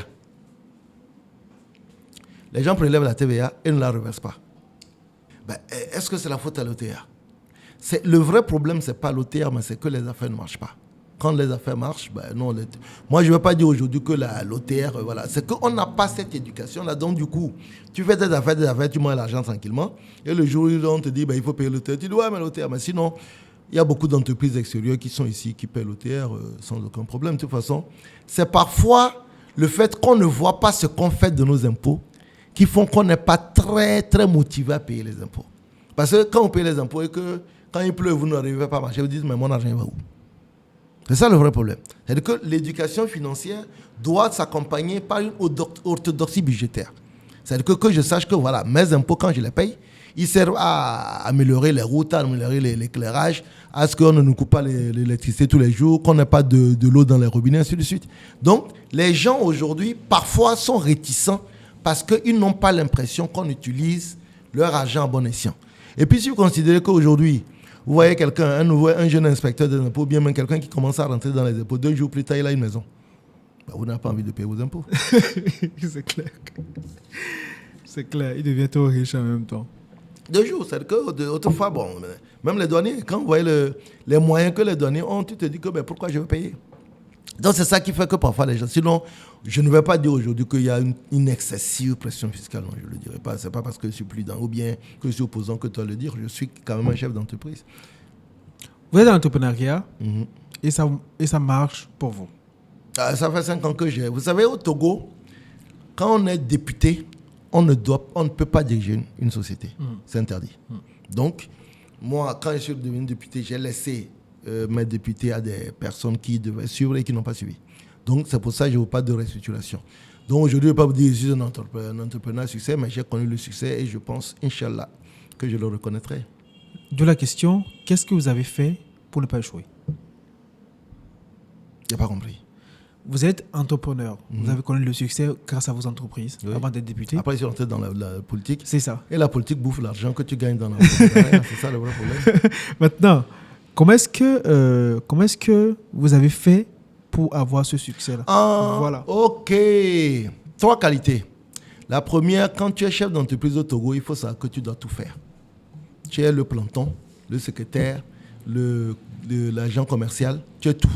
Les gens prélèvent la TVA et ne la reversent pas. Ben, est-ce que c'est la faute à l'OTR? Le vrai problème, ce n'est pas l'OTR, mais c'est que les affaires ne marchent pas. Quand les affaires marchent, ben non. Moi, je ne veux pas dire aujourd'hui que l'OTR, voilà. C'est qu'on n'a pas cette éducation-là. Donc, du coup, tu fais des affaires, tu manges l'argent tranquillement. Et le jour où on te dit, ben, il faut payer l'OTR, tu dis, ouais, mais l'OTR. Mais sinon, il y a beaucoup d'entreprises extérieures qui sont ici, qui paient l'OTR sans aucun problème. De toute façon, c'est parfois le fait qu'on ne voit pas ce qu'on fait de nos impôts qui font qu'on n'est pas très, très motivé à payer les impôts. Parce que quand on paye les impôts et que quand il pleut, vous n'arrivez pas à marcher, vous dites, mais mon argent, il va où? C'est ça le vrai problème. C'est-à-dire que l'éducation financière doit s'accompagner par une orthodoxie budgétaire. C'est-à-dire que je sache que voilà, mes impôts, quand je les paye, ils servent à améliorer les routes, à améliorer l'éclairage, à ce qu'on ne nous coupe pas l'électricité tous les jours, qu'on n'ait pas de l'eau dans les robinets, ainsi de suite. Donc, les gens aujourd'hui, parfois, sont réticents parce qu'ils n'ont pas l'impression qu'on utilise leur argent à bon escient. Et puis, si vous considérez qu'aujourd'hui, vous voyez quelqu'un, un jeune inspecteur des impôts, bien même quelqu'un qui commence à rentrer dans les impôts, 2 jours plus tard, il a une maison. Ben, vous n'avez pas envie de payer vos impôts. C'est clair. C'est clair, il devient trop riche en même temps. 2 jours, c'est-à-dire qu'autrefois, bon, même les douaniers, quand vous voyez les moyens que les douaniers ont, tu te dis que ben, pourquoi je veux payer? Donc c'est ça qui fait que parfois les gens... Sinon, je ne vais pas dire aujourd'hui qu'il y a une excessive pression fiscale. Non, je ne le dirai pas. Ce n'est pas parce que je suis plus dans ou bien que je suis opposant que tu dois le dire. Je suis quand même un chef d'entreprise. Vous êtes dans l'entrepreneuriat et ça marche pour vous. Ça fait 5 ans que j'ai... Vous savez, au Togo, quand on est député, on ne peut pas diriger une société. C'est interdit. Donc, moi, quand je suis devenu député, j'ai laissé mes députés à des personnes qui devaient suivre et qui n'ont pas suivi. Donc, c'est pour ça que je ne veux pas de restructuration. Donc, aujourd'hui, je ne vais pas vous dire que je suis un entrepreneur à succès, mais j'ai connu le succès et je pense, Inch'Allah, que je le reconnaîtrai. De la question, qu'est-ce que vous avez fait pour ne pas échouer? Je n'ai pas compris. Vous êtes entrepreneur. Vous avez connu le succès grâce à vos entreprises avant d'être député. Après, je suis rentré dans la politique. C'est ça. Et la politique bouffe l'argent que tu gagnes dans l'entrepreneuriat. C'est ça le vrai problème. Maintenant, Comment est-ce que vous avez fait pour avoir ce succès-là? Voilà. Ok. 3 qualités. La première, quand tu es chef d'entreprise au Togo, il faut savoir que tu dois tout faire. Tu es le planton, le secrétaire, l'agent commercial, tu es tout.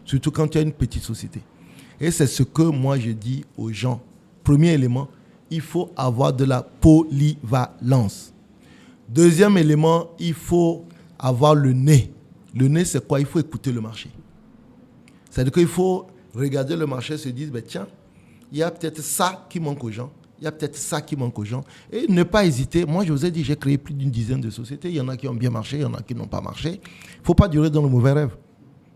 Surtout quand tu as une petite société. Et c'est ce que moi je dis aux gens. Premier élément, il faut avoir de la polyvalence. Deuxième élément, il faut avoir le nez. Le nez, c'est quoi? Il faut écouter le marché. C'est-à-dire qu'il faut regarder le marché et se dire, ben, tiens, il y a peut-être ça qui manque aux gens. Il y a peut-être ça qui manque aux gens. Et ne pas hésiter. Moi, je vous ai dit, j'ai créé plus d'une dizaine de sociétés. Il y en a qui ont bien marché, il y en a qui n'ont pas marché. Il ne faut pas durer dans le mauvais rêve.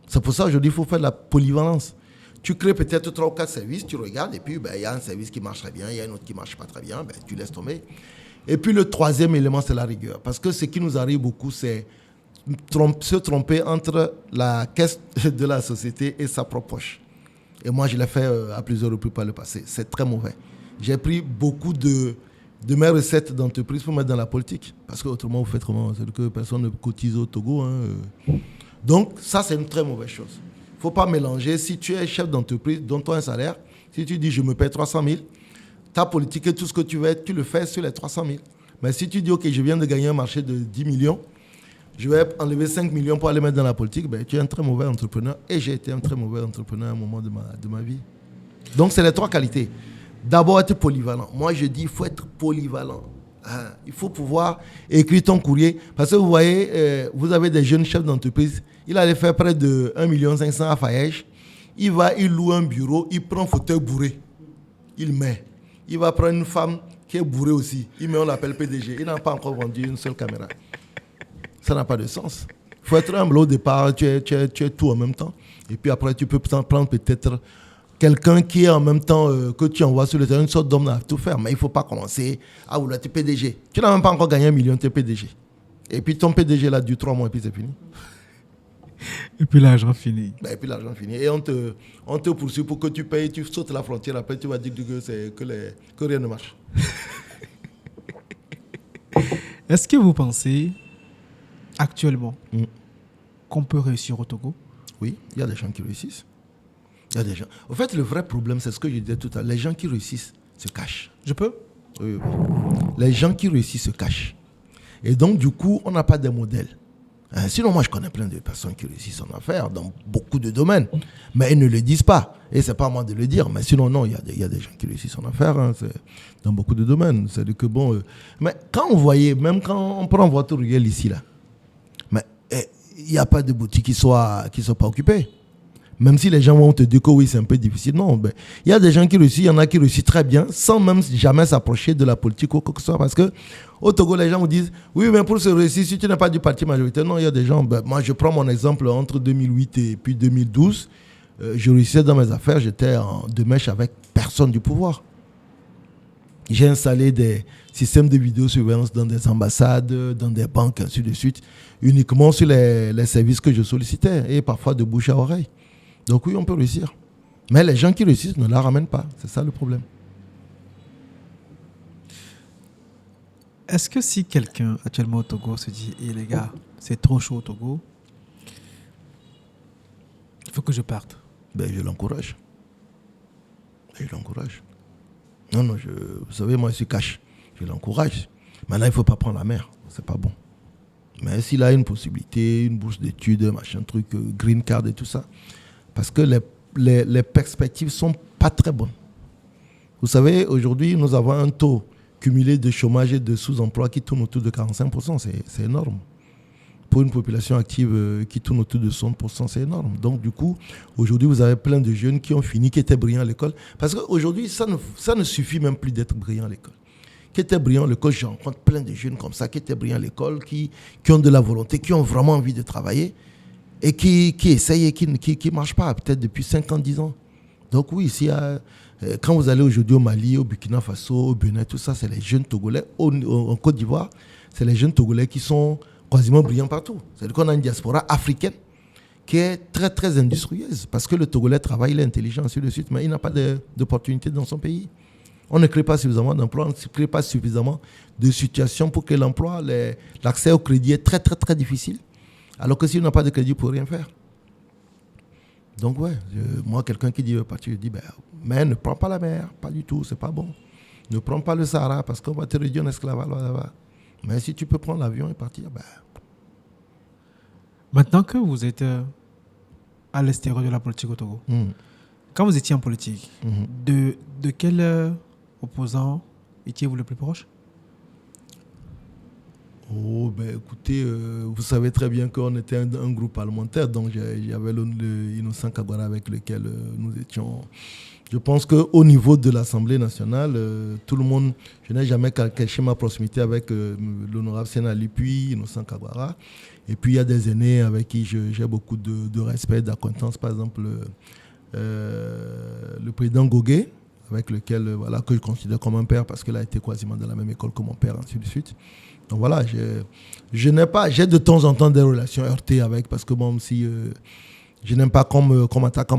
C'est pour ça aujourd'hui, il faut faire de la polyvalence. Tu crées peut-être 3 ou 4 services, tu regardes, et puis il y a un service qui marche très bien, il y a un autre qui ne marche pas très bien, tu laisses tomber. Et puis le troisième élément, c'est la rigueur. Parce que ce qui nous arrive beaucoup, c'est se tromper entre la caisse de la société et sa propre poche. Et moi, je l'ai fait à plusieurs reprises par le passé. C'est très mauvais. J'ai pris beaucoup de mes recettes d'entreprise pour mettre dans la politique. Parce qu'autrement, vous faites comment? C'est que personne ne cotise au Togo. Donc, ça, c'est une très mauvaise chose. Il ne faut pas mélanger. Si tu es chef d'entreprise, donne-toi un salaire. Si tu dis, je me paie 300 000, ta politique et tout ce que tu veux, tu le fais sur les 300 000. Mais si tu dis, OK, je viens de gagner un marché de 10 millions, je vais enlever 5 millions pour aller mettre dans la politique, tu es un très mauvais entrepreneur. Et j'ai été un très mauvais entrepreneur à un moment de ma vie. Donc, c'est les 3 qualités. D'abord, être polyvalent. Moi, je dis, il faut être polyvalent. Il faut pouvoir écrire ton courrier. Parce que vous voyez, vous avez des jeunes chefs d'entreprise. Il allait faire près de 1,5 million à Fayège. Il loue un bureau, il prend un fauteuil bourré. Il met. Il va prendre une femme qui est bourrée aussi. Il met, on l'appelle PDG. Il n'a pas encore vendu une seule caméra. Ça n'a pas de sens. Il faut être humble au départ. Tu es tout en même temps. Et puis après, tu peux prendre peut-être quelqu'un qui est en même temps que tu envoies sur le terrain, une sorte d'homme à tout faire. Mais il ne faut pas commencer à vouloir être PDG. Tu n'as même pas encore gagné 1 million, tu es PDG. Et puis ton PDG là dure 3 mois et puis c'est fini. Et puis l'argent fini. Et puis l'argent fini. Et on te poursuit pour que tu payes, tu sautes la frontière. Après, tu vas dire que rien ne marche. Est-ce que vous pensez actuellement qu'on peut réussir au Togo? Oui, il y a des gens qui réussissent. Il y a des gens. En fait, le vrai problème, c'est ce que je disais tout à l'heure. Les gens qui réussissent se cachent. Je peux? Oui. Les gens qui réussissent se cachent. Et donc, du coup, on n'a pas de modèle. Sinon, moi, je connais plein de personnes qui réussissent en affaires dans beaucoup de domaines. Mais ils ne le disent pas. Et ce n'est pas à moi de le dire. Mais sinon, non, il y a des gens qui réussissent en affaires dans beaucoup de domaines. C'est-à-dire que, bon... mais quand on voyait, même quand on prend votre ruelle ici, là, mais il n'y a pas de boutique qui soit pas occupée. Même si les gens vont te dire que oui, c'est un peu difficile. Non, il y a des gens qui réussissent, il y en a qui réussissent très bien, sans même jamais s'approcher de la politique ou quoi que ce soit. Parce qu'au Togo, les gens vous disent, oui, mais pour se réussir, si tu n'es pas du parti majoritaire, non, il y a des gens, moi je prends mon exemple, entre 2008 et puis 2012, je réussissais dans mes affaires, j'étais en de mèche avec personne du pouvoir. J'ai installé des systèmes de vidéosurveillance dans des ambassades, dans des banques, ainsi de suite, uniquement sur les services que je sollicitais, et parfois de bouche à oreille. Donc oui, on peut réussir. Mais les gens qui réussissent ne la ramènent pas. C'est ça le problème. Est-ce que si quelqu'un actuellement au Togo se dit « les gars, c'est trop chaud au Togo, il faut que je parte », je l'encourage. Non, vous savez, moi, je suis cash. Je l'encourage. Maintenant, il ne faut pas prendre la mer. C'est pas bon. Mais s'il a une possibilité, une bourse d'études, machin truc, green card et tout ça, parce que les perspectives ne sont pas très bonnes. Vous savez, aujourd'hui, nous avons un taux cumulé de chômage et de sous-emploi qui tourne autour de 45%. C'est énorme. Pour une population active qui tourne autour de 60%, c'est énorme. Donc, du coup, aujourd'hui, vous avez plein de jeunes qui ont fini, qui étaient brillants à l'école. Parce qu'aujourd'hui, ça ne suffit même plus d'être brillant à l'école. Qui étaient brillants à l'école, je rencontre plein de jeunes comme ça, qui étaient brillants à l'école, qui ont de la volonté, qui ont vraiment envie de travailler. Et qui essayent et qui ne marchent pas, peut-être depuis 5 ans, 10 ans. Donc oui, quand vous allez aujourd'hui au Mali, au Burkina Faso, au Bénin, tout ça, c'est les jeunes Togolais. En Côte d'Ivoire, c'est les jeunes Togolais qui sont quasiment brillants partout. C'est-à-dire qu'on a une diaspora africaine qui est très, très industrieuse. Parce que le Togolais travaille, il est intelligent, ainsi de suite, mais il n'a pas d'opportunité dans son pays. On ne crée pas suffisamment d'emplois, on ne crée pas suffisamment de situations pour que l'emploi, l'accès au crédit est très, très, très difficile. Alors que s'il n'a pas de crédit, il ne peut rien faire. Donc ouais, moi, quelqu'un qui dit partir, je dis, mais ne prends pas la mer, pas du tout, c'est pas bon. Ne prends pas le Sahara parce qu'on va te réduire en esclavage là-bas. Mais si tu peux prendre l'avion et partir, Maintenant que vous êtes à l'extérieur de la politique au Togo, quand vous étiez en politique, de quel opposant étiez-vous le plus proche? Oh, écoutez, vous savez très bien qu'on était un groupe parlementaire, donc j'avais Innocent Kagwara avec lequel nous étions. Je pense qu'au niveau de l'Assemblée nationale, tout le monde, je n'ai jamais caché ma proximité avec l'honorable Sénali, puis Innocent Kagwara. Et puis il y a des aînés avec qui j'ai beaucoup de respect, d'acquaintance, par exemple le président Gogué, avec lequel que je considère comme un père parce qu'il a été quasiment dans la même école que mon père, ainsi de suite. Donc voilà, j'ai de temps en temps des relations heurtées avec, parce que même si je n'aime pas comme attaque,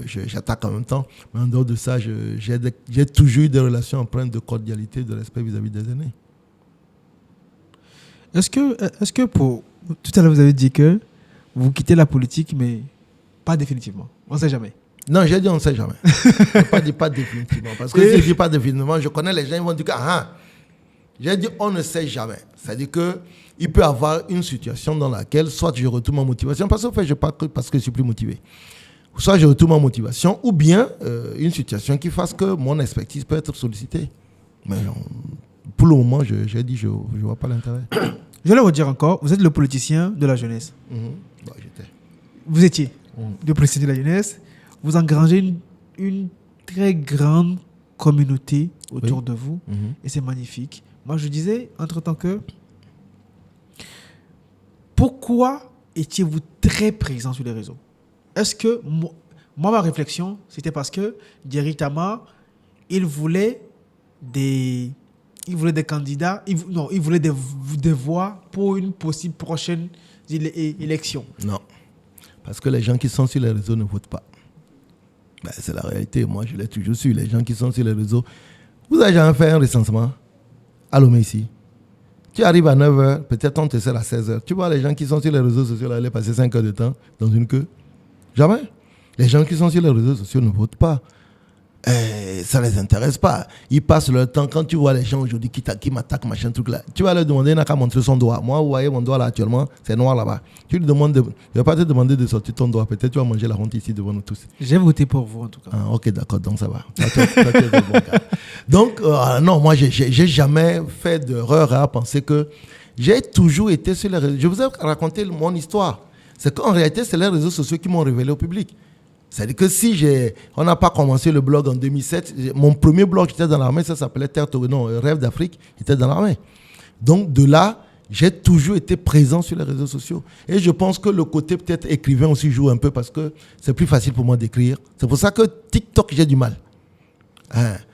j'attaque en même temps. Mais en dehors de ça, j'ai toujours eu des relations empreintes de cordialité, de respect vis-à-vis des aînés. Est-ce que tout à l'heure vous avez dit que vous quittez la politique, mais pas définitivement? On ne sait jamais. Non, j'ai dit on ne sait jamais. Je n'ai pas dit pas définitivement. Parce que si je dis pas définitivement, je connais les gens, ils vont dire j'ai dit on ne sait jamais. C'est-à-dire qu'il peut y avoir une situation dans laquelle soit je retourne ma motivation, parce que je parle parce que je suis plus motivé. Soit je retourne ma motivation, ou bien une situation qui fasse que mon expertise peut être sollicitée. Mais pour le moment, j'ai dit je ne vois pas l'intérêt. Je vais le redire encore, vous êtes le politicien de la jeunesse. J'étais. Vous étiez le politicien de la jeunesse. Vous engrangez une très grande communauté autour de vous. Et c'est magnifique. Moi, je disais, entre-temps que... Pourquoi étiez-vous très présent sur les réseaux? Est-ce que... Moi, ma réflexion, c'était parce que Jerry Tama, il voulait des candidats, il voulait des voix pour une possible prochaine élection. Non. Parce que les gens qui sont sur les réseaux ne votent pas. C'est la réalité. Moi, je l'ai toujours su. Les gens qui sont sur les réseaux... Vous avez jamais fait un recensement à Lomé ici. Tu arrives à 9h, peut-être on te sert à 16h. Tu vois les gens qui sont sur les réseaux sociaux, là, aller passer 5 heures de temps dans une queue. Jamais. Les gens qui sont sur les réseaux sociaux ne votent pas. Ça ne les intéresse pas. Ils passent leur temps. Quand tu vois les gens aujourd'hui qui m'attaquent, machin, truc là, tu vas leur demander, il n'a qu'à montrer son doigt. Moi, vous voyez mon doigt là actuellement, c'est noir là-bas. Tu lui demandes, je ne vais pas te demander de sortir ton doigt. Peut-être tu vas manger la honte ici devant nous tous. J'ai voté pour vous en tout cas. Ok, d'accord, donc ça va. Donc, non, moi, j'ai jamais fait d'erreur à penser que j'ai toujours été sur les réseaux. Je vous ai raconté mon histoire. C'est qu'en réalité, c'est les réseaux sociaux qui m'ont révélé au public. C'est-à-dire que si on n'a pas commencé le blog en 2007, mon premier blog, j'étais dans l'armée, ça s'appelait Rêve d'Afrique, j'étais dans l'armée. Donc de là, j'ai toujours été présent sur les réseaux sociaux. Et je pense que le côté peut-être écrivain aussi joue un peu parce que c'est plus facile pour moi d'écrire. C'est pour ça que TikTok, j'ai du mal.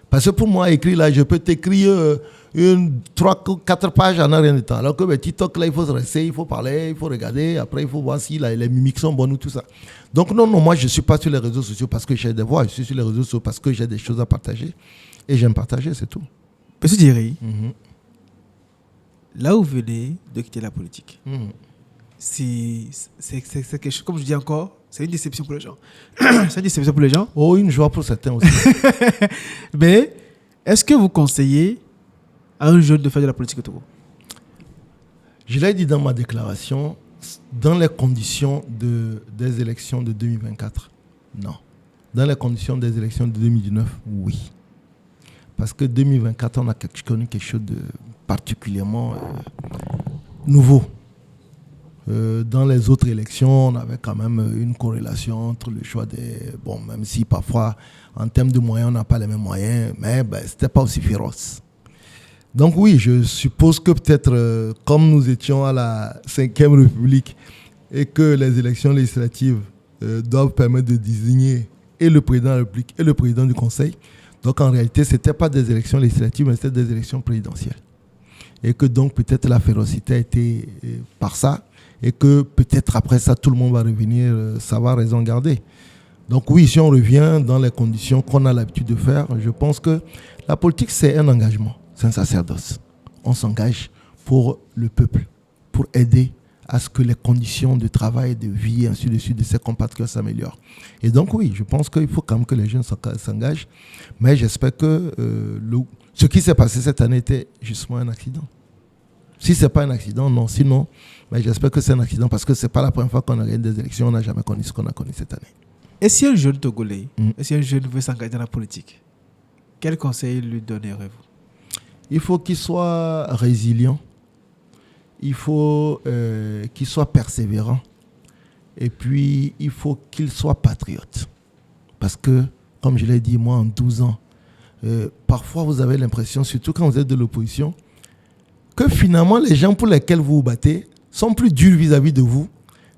Parce que pour moi, écrire là, je peux t'écrire 3-4 pages en rien de temps. Alors que TikTok, là, il faut se rester, il faut parler, il faut regarder. Après, il faut voir si les mimiques sont bonnes ou tout ça. Donc, non, moi, je ne suis pas sur les réseaux sociaux parce que j'ai des voix. Je suis sur les réseaux sociaux parce que j'ai des choses à partager. Et j'aime partager, c'est tout. Monsieur Thierry, là où vous venez de quitter la politique, c'est quelque chose, comme je dis encore, c'est une déception pour les gens. C'est une déception pour les gens. Oh, une joie pour certains aussi. Mais est-ce que vous conseillez à un jeune de faire de la politique au Togo? Je l'ai dit dans ma déclaration, dans les conditions des élections de 2024, non. Dans les conditions des élections de 2019, oui. Parce que 2024, on a connu quelque chose de particulièrement nouveau. Dans les autres élections, on avait quand même une corrélation entre le choix des... Bon, même si parfois, en termes de moyens, on n'a pas les mêmes moyens, mais ce n'était pas aussi féroce. Donc oui, je suppose que peut-être, comme nous étions à la 5e République et que les élections législatives doivent permettre de désigner et le président de la République et le président du Conseil, donc en réalité, ce n'était pas des élections législatives, mais c'était des élections présidentielles. Et que donc peut-être la férocité a été par ça, et que peut-être après ça, tout le monde va revenir savoir raison garder. Donc oui, si on revient dans les conditions qu'on a l'habitude de faire, je pense que la politique, c'est un engagement, c'est un sacerdoce. On s'engage pour le peuple, pour aider à ce que les conditions de travail, de vie, ainsi de suite, de ses compatriotes s'améliorent. Et donc oui, je pense qu'il faut quand même que les jeunes s'engagent, mais j'espère que ce qui s'est passé cette année était justement un accident. Si ce n'est pas un accident, non. Sinon, mais j'espère que c'est un accident parce que ce n'est pas la première fois qu'on a gagné des élections, on n'a jamais connu ce qu'on a connu cette année. Et si un jeune Togolais, et si un jeune veut s'engager dans la politique, quel conseil lui donnerez-vous? Il faut qu'il soit résilient, il faut qu'il soit persévérant, et puis il faut qu'il soit patriote. Parce que, comme je l'ai dit, moi, en 12 ans, parfois vous avez l'impression, surtout quand vous êtes de l'opposition, que finalement les gens pour lesquels vous vous battez sont plus durs vis-à-vis de vous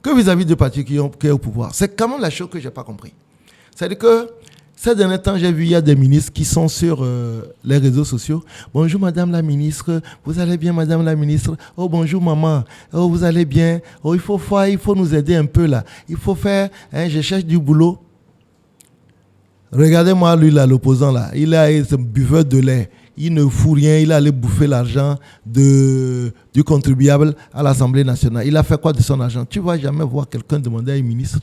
que vis-à-vis de partis qui est au pouvoir. C'est quand même la chose que je n'ai pas compris. C'est-à-dire que ces derniers temps, j'ai vu il y a des ministres qui sont sur les réseaux sociaux. Bonjour madame la ministre, vous allez bien madame la ministre? Oh bonjour maman, oh vous allez bien? Oh il faut nous aider un peu là. Il faut faire, je cherche du boulot. Regardez-moi lui là, l'opposant là, il a ce buveur de lait. Il ne fout rien, il est allé bouffer l'argent du contribuable à l'Assemblée nationale. Il a fait quoi de son argent? Tu ne vas jamais voir quelqu'un demander à un ministre,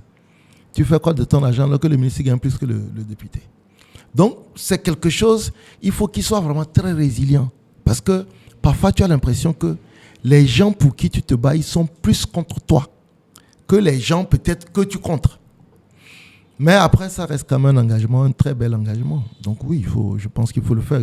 tu fais quoi de ton argent alors que le ministre gagne plus que le député. Donc, c'est quelque chose, il faut qu'il soit vraiment très résilient. Parce que parfois, tu as l'impression que les gens pour qui tu te bats, ils sont plus contre toi que les gens peut-être que tu contre. Mais après, ça reste quand même un engagement, un très bel engagement. Donc oui, je pense qu'il faut le faire.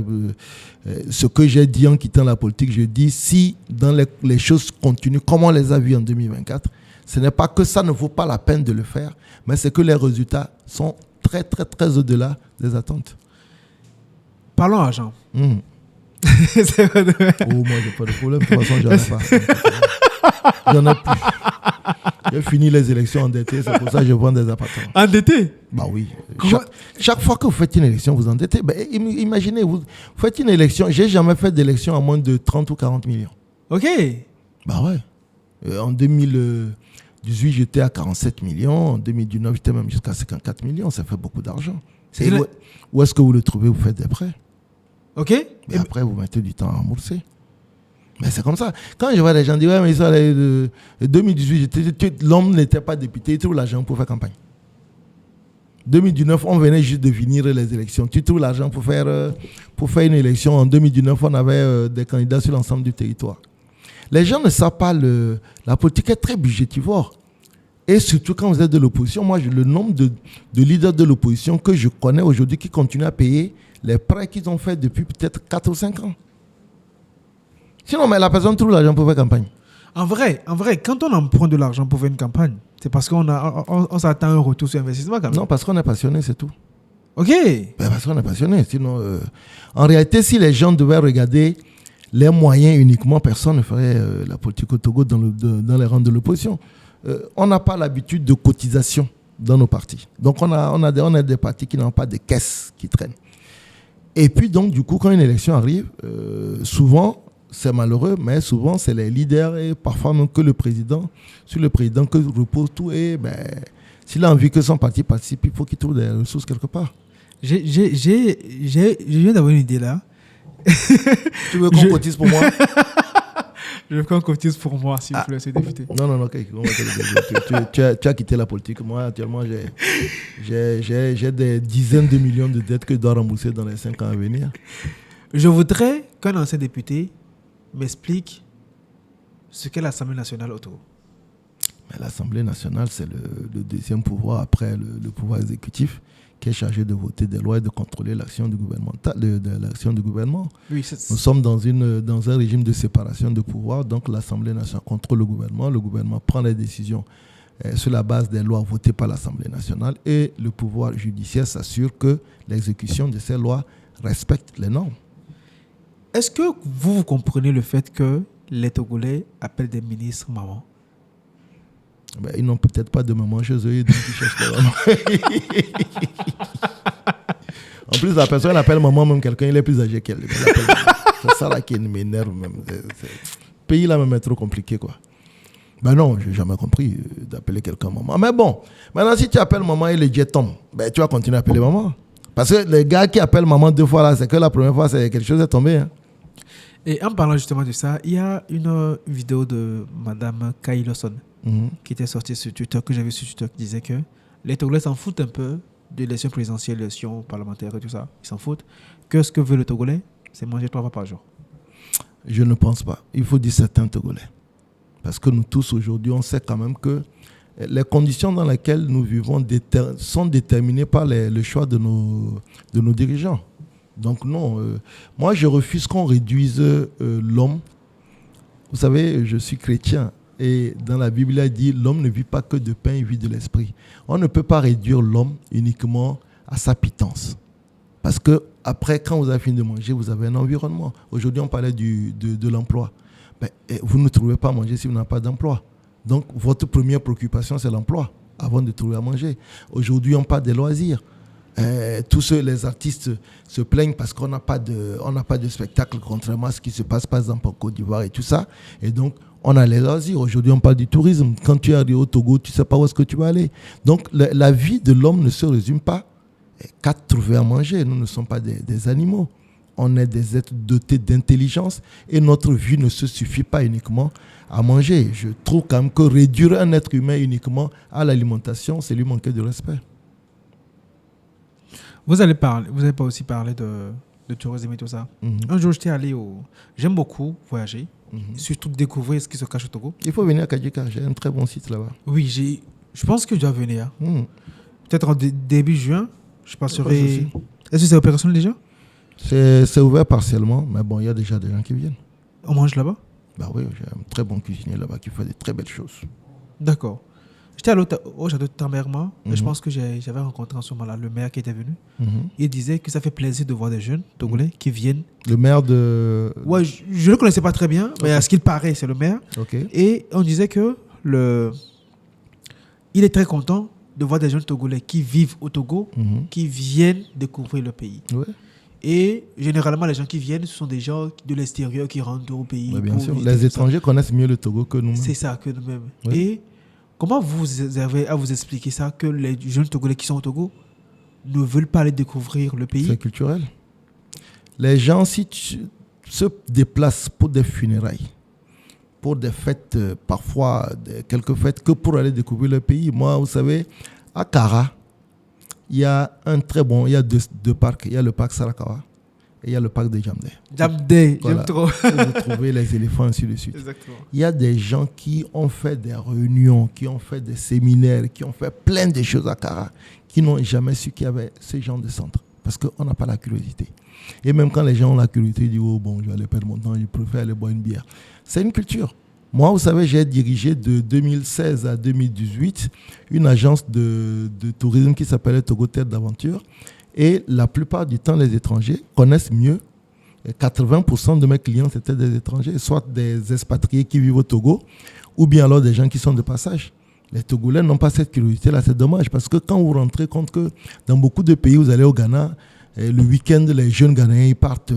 Ce que j'ai dit en quittant la politique, je dis, si dans les choses continuent comme on les a vues en 2024, ce n'est pas que ça ne vaut pas la peine de le faire, mais c'est que les résultats sont très, très, très au-delà des attentes. Parlons argent. C'est vrai. Oh, moi, j'ai pas de problème. De toute façon, j'en ai pas. J'en ai plus. J'ai fini les élections endettées, c'est pour ça que je vends des appartements. Endetté? Bah oui. Chaque fois que vous faites une élection, vous endettez. Ben, imaginez, vous faites une élection. J'ai jamais fait d'élection à moins de 30 ou 40 millions. Ok. Bah ouais. En 2018, j'étais à 47 millions. En 2019, j'étais même jusqu'à 54 millions. Ça fait beaucoup d'argent. Où est-ce que vous le trouvez? Vous faites des prêts. Ok. Et après, vous mettez du temps à rembourser. Mais c'est comme ça. Quand je vois les gens dire, ouais, mais ça, 2018, l'homme n'était pas député, il trouve l'argent pour faire campagne. 2019, on venait juste de finir les élections. Tu trouves l'argent pour faire une élection. En 2019, on avait des candidats sur l'ensemble du territoire. Les gens ne savent pas, la politique est très budgétivore. Et surtout quand vous êtes de l'opposition, moi, le nombre de leaders de l'opposition que je connais aujourd'hui qui continuent à payer les prêts qu'ils ont fait depuis peut-être 4 ou 5 ans. Sinon, mais la personne trouve l'argent pour faire campagne. En vrai, quand on emprunte de l'argent pour faire une campagne, c'est parce qu'on s'attend à un retour sur investissement quand même. Non, parce qu'on est passionné, c'est tout. Ok. Ben parce qu'on est passionné. Sinon, en réalité, si les gens devaient regarder les moyens uniquement, personne ne ferait la politique au Togo dans les rangs de l'opposition. On n'a pas l'habitude de cotisation dans nos partis. Donc, on a des partis qui n'ont pas de caisse qui traînent. Et puis, donc, du coup, quand une élection arrive, souvent, c'est malheureux, mais souvent, c'est les leaders et parfois même que le président, sur le président que repose tout. Et s'il a envie que son parti participe, il faut qu'il trouve des ressources quelque part. Je viens d'avoir une idée là. Tu veux qu'on cotise pour moi? Je veux qu'on cotise pour moi, s'il vous plaît, monsieur député. Non, okay. Tu as quitté la politique. Moi, actuellement, j'ai des dizaines de millions de dettes que je dois rembourser dans les 5 ans à venir. Je voudrais qu'un ancien député m'explique ce qu'est l'Assemblée nationale au Togo. L'Assemblée nationale, c'est le deuxième pouvoir après le pouvoir exécutif qui est chargé de voter des lois et de contrôler l'action du gouvernement. Oui, nous sommes dans un régime de séparation de pouvoir, donc l'Assemblée nationale contrôle le gouvernement prend les décisions sur la base des lois votées par l'Assemblée nationale et le pouvoir judiciaire s'assure que l'exécution de ces lois respecte les normes. Est-ce que vous comprenez le fait que les Togolais appellent des ministres maman? Ils n'ont peut-être pas de maman chez eux, donc ils cherchent leur maman. En plus, la personne appelle maman, même quelqu'un, il est plus âgé qu'elle. C'est ça là qui m'énerve même. Le pays là même est trop compliqué, quoi. Non, je n'ai jamais compris d'appeler quelqu'un maman. Mais bon, maintenant si tu appelles maman et le jet tombe, tu vas continuer à appeler maman. Parce que les gars qui appellent maman 2 fois là, c'est que la première fois, c'est quelque chose est tombé. Hein. Et en parlant justement de ça, il y a une vidéo de Madame Kay Lawson qui était sortie sur Twitter, que j'avais sur Twitter, qui disait que les Togolais s'en foutent un peu de l'élection présidentielle, l'élection parlementaire et tout ça. Ils s'en foutent. Que ce que veut le Togolais, c'est manger 3 fois par jour. Je ne pense pas. Il faut dire certains Togolais. Parce que nous tous, aujourd'hui, on sait quand même que les conditions dans lesquelles nous vivons sont déterminées par le choix de nos dirigeants. Donc non, moi je refuse qu'on réduise l'homme. Vous savez, je suis chrétien et dans la Bible, il dit l'homme ne vit pas que de pain, il vit de l'esprit. On ne peut pas réduire l'homme uniquement à sa pitance. Parce que après, quand vous avez fini de manger, vous avez un environnement. Aujourd'hui, on parlait de l'emploi. Vous ne trouvez pas à manger si vous n'avez pas d'emploi. Donc, votre première préoccupation, c'est l'emploi, avant de trouver à manger. Aujourd'hui, on parle des loisirs. Tous les artistes se plaignent parce qu'on n'a pas de spectacle, contrairement à ce qui se passe par exemple en Côte d'Ivoire et tout ça. Et donc, on a les loisirs. Aujourd'hui, on parle du tourisme. Quand tu arrives au Togo, tu ne sais pas où est-ce que tu vas aller. Donc, la vie de l'homme ne se résume pas qu'à trouver à manger. Nous ne sommes pas des animaux. On est des êtres dotés d'intelligence et notre vie ne se suffit pas uniquement à manger. Je trouve quand même que réduire un être humain uniquement à l'alimentation, c'est lui manquer de respect. Vous avez pas aussi parlé de tourisme et tout ça. Un jour, j'étais allé J'aime beaucoup voyager, surtout découvrir ce qui se cache au Togo. Il faut venir à Kajika, j'ai un très bon site là-bas. Oui, je pense que je dois venir. Peut-être en début juin, je passerai... Est-ce que c'est opérationnel déjà? C'est ouvert partiellement, mais bon, il y a déjà des gens qui viennent. On mange là-bas? Bah oui, j'ai un très bon cuisinier là-bas qui fait de très belles choses. D'accord. J'étais allé au château de Tamerma et je pense que j'avais rencontré en ce moment-là le maire qui était venu. Il disait que ça fait plaisir de voir des jeunes Togolais qui viennent. Le maire de... Ouais, je ne le connaissais pas très bien, mais à ce qu'il paraît, c'est le maire. Okay. Et on disait que il est très content de voir des jeunes Togolais qui vivent au Togo, qui viennent découvrir le pays. Ouais. Et généralement, les gens qui viennent, ce sont des gens de l'extérieur qui rentrent au pays. Ouais, bien sûr, les étrangers connaissent mieux le Togo que nous-mêmes. C'est ça, que nous-mêmes. Ouais. Et comment vous avez à vous expliquer ça, que les jeunes Togolais qui sont au Togo ne veulent pas aller découvrir le pays? C'est culturel. Les gens, si tu se déplacent pour des funérailles, pour des fêtes, parfois quelques fêtes, que pour aller découvrir le pays. Moi, vous savez, à Kara, il y a il y a deux parcs. Il y a le parc Sarakawa et il y a le parc de Djamdé. Djamdé, voilà. j'aime trop. Vous trouvez les éléphants, ainsi de suite. Exactement. Il y a des gens qui ont fait des réunions, qui ont fait des séminaires, qui ont fait plein de choses à Kara, qui n'ont jamais su qu'il y avait ce genre de centre. Parce qu'on n'a pas la curiosité. Et même quand les gens ont la curiosité, ils disent « Oh bon, je vais aller perdre mon temps, je préfère aller boire une bière. » C'est une culture. Moi, vous savez, j'ai dirigé de 2016 à 2018 une agence de tourisme qui s'appelait Togo Terre d'Aventure. Et la plupart du temps, les étrangers connaissent mieux. Et 80% de mes clients, c'était des étrangers, soit des expatriés qui vivent au Togo, ou bien alors des gens qui sont de passage. Les Togolais n'ont pas cette curiosité-là, c'est dommage, parce que quand vous rentrez compte que dans beaucoup de pays, vous allez au Ghana, le week-end, les jeunes Ghanéens ils partent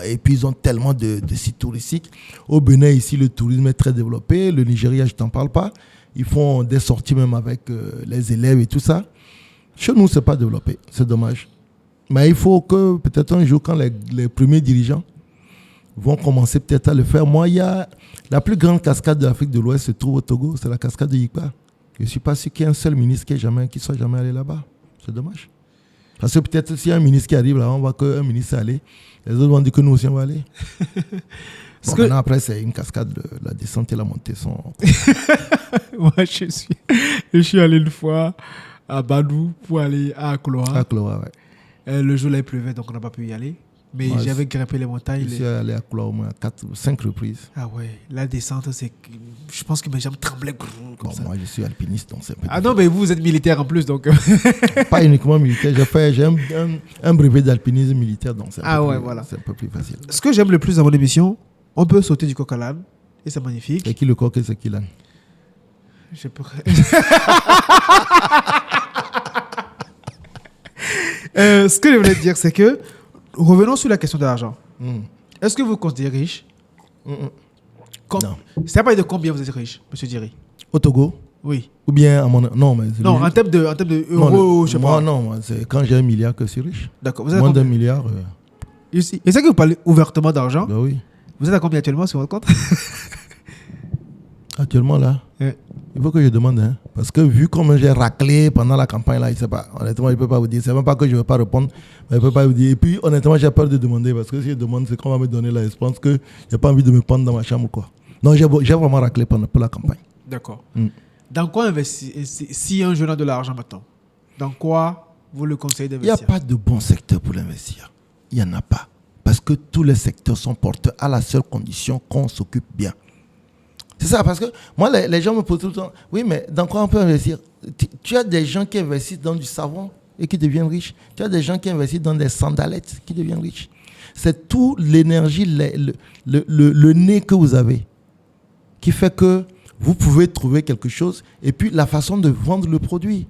et puis ils ont tellement de sites touristiques. Au Bénin, ici, le tourisme est très développé. Le Nigeria, je ne t'en parle pas. Ils font des sorties même avec les élèves et tout ça. Chez nous, ce n'est pas développé. C'est dommage. Mais il faut que peut-être un jour, quand les premiers dirigeants vont commencer peut-être à le faire. Moi, il y a la plus grande cascade de l'Afrique de l'Ouest se trouve au Togo. C'est la cascade de Yikba. Je ne suis pas sûr qu'il y ait un seul ministre qui soit jamais allé là-bas. C'est dommage. Parce que peut-être s'il y a un ministre qui arrive là, on voit qu'un ministre est allé. Les autres vont dire que nous aussi on va aller. Bon, maintenant, après, c'est une cascade. La descente et la montée sont... Moi, je suis allé une fois à Badou pour aller à Akloa. Akloa, ouais. Le jour-là, il pleuvait, donc on n'a pas pu y aller. Mais moi, j'avais grimpé les montagnes. Je suis allé à Akloa au moins 4 ou 5 reprises. Ah ouais, la descente, c'est... Je pense que mes jambes tremblaient comme ça. Moi, je suis alpiniste, donc c'est un peu difficile. Non, mais vous êtes militaire en plus, donc... Pas uniquement militaire. J'ai un brevet d'alpinisme militaire, donc c'est voilà. C'est un peu plus facile. Ce que j'aime le plus dans mon émission, on peut sauter du coq à l'âne, et c'est magnifique. C'est qui le coq et c'est qui l'âne? Je peux... ce que je voulais dire, c'est que... Revenons sur la question de l'argent. Est-ce que vous vous considérez riche? Non. C'est à partir de combien vous êtes riche, monsieur Diri? Au Togo? Oui. Ou bien à mon... Non, mais... Non, en termes de euros, je sais pas. Moi, non. C'est quand j'ai 1 milliard que je suis riche. D'accord. Moins d'1 milliard... Et c'est que vous parlez ouvertement d'argent. Ben oui. Vous êtes à combien actuellement sur votre compte? Actuellement, là, Ouais. il faut que je demande. Hein, parce que vu comme j'ai raclé pendant la campagne, là, je ne sais pas. Honnêtement, je ne peux pas vous dire. C'est même pas que je ne veux pas répondre. Mais je ne peux pas vous dire. Et puis, honnêtement, j'ai peur de demander. Parce que si je demande, c'est qu'on va me donner la réponse que je n'ai pas envie de me prendre dans ma chambre. Quoi. Non, j'ai vraiment raclé pour la campagne. D'accord. Mm. Dans quoi investir? Si un jeune a de l'argent maintenant, dans quoi vous le conseillez Il n'y a d'investir? pas de bon secteur pour l'investir. Il n'y en a pas. Parce que tous les secteurs sont porteurs à la seule condition qu'on s'occupe bien. C'est ça, parce que moi, les gens me posent tout le temps, oui, mais dans quoi on peut investir? Tu as des gens qui investissent dans du savon et qui deviennent riches. Tu as des gens qui investissent dans des sandalettes qui deviennent riches. C'est toute l'énergie, le nez que vous avez qui fait que vous pouvez trouver quelque chose et puis la façon de vendre le produit.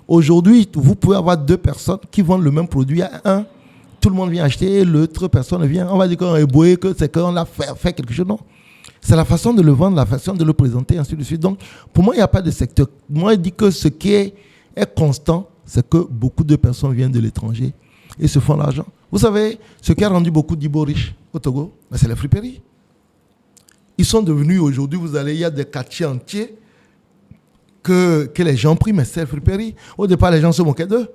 Aujourd'hui, vous pouvez avoir deux personnes qui vendent le même produit à un. Tout le monde vient acheter et l'autre personne vient. On va dire qu'on est éboué, que c'est qu'on a fait quelque chose. Non. C'est la façon de le vendre, la façon de le présenter, ainsi de suite. Donc, pour moi, il n'y a pas de secteur. Moi, je dis que ce qui est constant, c'est que beaucoup de personnes viennent de l'étranger et se font l'argent. Vous savez, ce qui a rendu beaucoup d'Ibo riches au Togo, c'est les friperies. Ils sont devenus aujourd'hui, il y a des quartiers entiers que les gens prient, mais c'est les friperies. Au départ, les gens se moquaient d'eux.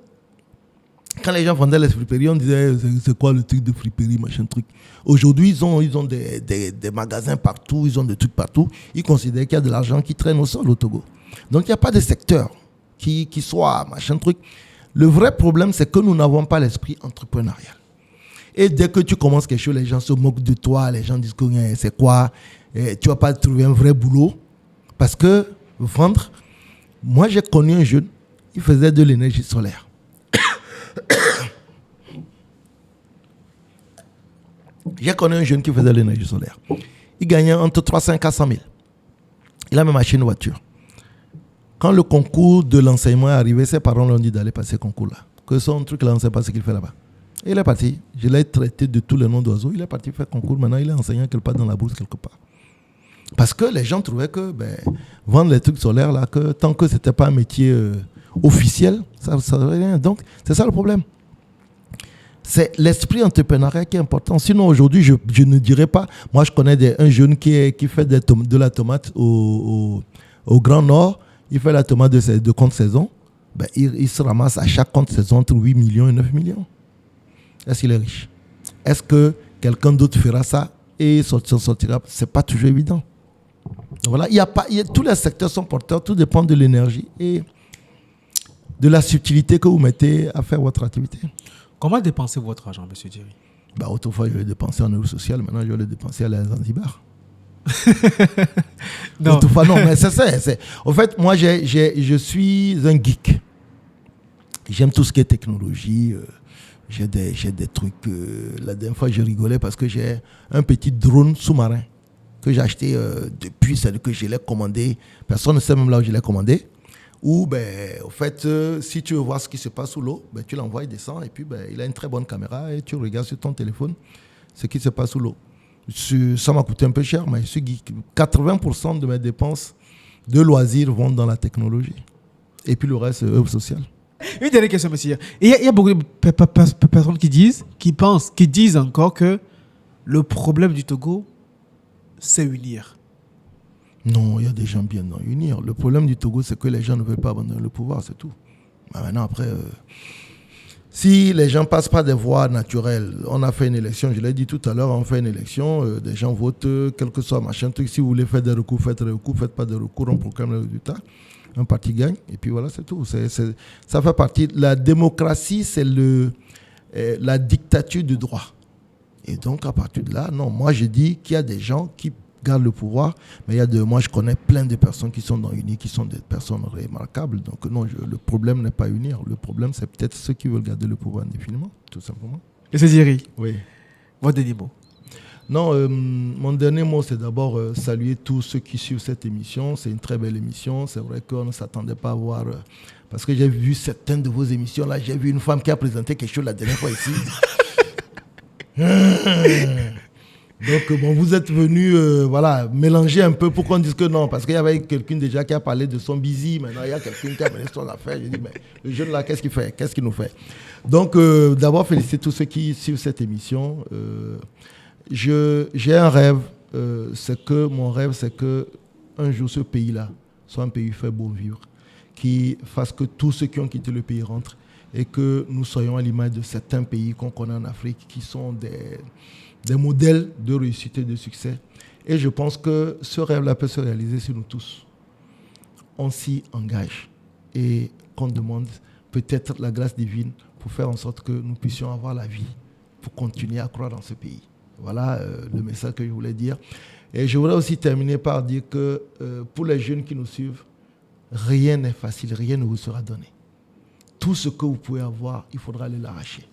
Quand les gens vendaient les friperies, on disait c'est quoi le truc de friperie, machin truc. Aujourd'hui, ils ont des magasins partout, ils ont des trucs partout. Ils considèrent qu'il y a de l'argent qui traîne au sol au Togo. Donc, il n'y a pas de secteur qui soit machin truc. Le vrai problème, c'est que nous n'avons pas l'esprit entrepreneurial. Et dès que tu commences quelque chose, les gens se moquent de toi, les gens disent que c'est quoi, tu ne vas pas trouver un vrai boulot. Parce que vendre, moi j'ai connu un jeune, il faisait de l'énergie solaire. J'ai connu un jeune qui faisait de l'énergie solaire. Il gagnait entre 300 et 400 000. Il a même acheté une voiture. Quand le concours de l'enseignement est arrivé, ses parents lui ont dit d'aller passer ce concours-là. Que son truc là, on ne sait pas ce qu'il fait là-bas. Et il est parti. Je l'ai traité de tous les noms d'oiseaux. Il est parti faire concours. Maintenant, il est enseignant quelque part dans la bourse, quelque part. Parce que les gens trouvaient que vendre les trucs solaires, là, que tant que ce n'était pas un métier officiel, ça ne servait à rien. Donc, c'est ça le problème. C'est l'esprit entrepreneurial qui est important. Sinon, aujourd'hui, je ne dirais pas. Moi, je connais un jeune qui fait de la tomate au Grand Nord. Il fait la tomate de compte saison. Il se ramasse à chaque compte saison entre 8 millions et 9 millions. Est-ce qu'il est riche? Est-ce que quelqu'un d'autre fera ça et sortira? Ce n'est pas toujours évident. Donc voilà, tous les secteurs sont porteurs. Tout dépend de l'énergie et de la subtilité que vous mettez à faire votre activité. Comment dépensez votre argent, M. Jerry? Autrefois, je l'ai dépensé en euro social. Maintenant, je vais le dépenser à la Zanzibar. Non. Autrefois, non, mais c'est ça. En fait, moi, je suis un geek. J'aime tout ce qui est technologie. J'ai des trucs. La dernière fois, je rigolais parce que j'ai un petit drone sous-marin que j'ai acheté depuis, c'est-à-dire que je l'ai commandé. Personne ne sait même là où je l'ai commandé. Ou, au fait, si tu veux voir ce qui se passe sous l'eau, tu l'envoies, il descend, et puis il a une très bonne caméra, et tu regardes sur ton téléphone ce qui se passe sous l'eau. Ça m'a coûté un peu cher, mais je suis geek. 80% de mes dépenses de loisirs vont dans la technologie. Et puis le reste, œuvre sociale. Une dernière question, monsieur. Il y a beaucoup de personnes qui disent encore que le problème du Togo, c'est unir. Non, il y a des gens bien dans unir. Le problème du Togo, c'est que les gens ne veulent pas abandonner le pouvoir, c'est tout. Maintenant, après, si les gens ne passent pas des voies naturelles, on a fait une élection, je l'ai dit tout à l'heure, on fait une élection, des gens votent, quel que soit machin truc. Si vous voulez faire des recours, faites des recours, faites pas de recours, on proclame le résultat. Un parti gagne, et puis voilà, c'est tout. Ça fait partie. La démocratie, c'est la dictature du droit. Et donc, à partir de là, non, moi je dis qu'il y a des gens qui gardent le pouvoir, mais moi je connais plein de personnes qui sont dans Uni, qui sont des personnes remarquables. Donc non, le problème n'est pas unir. Le problème, c'est peut-être ceux qui veulent garder le pouvoir indéfiniment, tout simplement. Et c'est Jerry. Oui. Votre dernier mot. Non, mon dernier mot, c'est d'abord saluer tous ceux qui suivent cette émission. C'est une très belle émission. C'est vrai qu'on ne s'attendait pas à voir... parce que j'ai vu certaines de vos émissions. Là, j'ai vu une femme qui a présenté quelque chose la dernière fois ici. Donc, bon, vous êtes venu mélanger un peu pour qu'on dise que non, parce qu'il y avait quelqu'un déjà qui a parlé de son busy, maintenant il y a quelqu'un qui a mené son affaire. Je dis, mais le jeune là, qu'est-ce qu'il fait? Qu'est-ce qu'il nous fait? Donc, d'abord, féliciter tous ceux qui suivent cette émission. J'ai un rêve, mon rêve, c'est que un jour, ce pays-là soit un pays fait beau vivre, qui fasse que tous ceux qui ont quitté le pays rentrent et que nous soyons à l'image de certains pays qu'on connaît en Afrique qui sont des modèles de réussite et de succès. Et je pense que ce rêve-là peut se réaliser si nous tous, on s'y engage et qu'on demande peut-être la grâce divine pour faire en sorte que nous puissions avoir la vie pour continuer à croire dans ce pays. Voilà le message que je voulais dire. Et je voudrais aussi terminer par dire que pour les jeunes qui nous suivent, rien n'est facile, rien ne vous sera donné. Tout ce que vous pouvez avoir, il faudra aller l'arracher.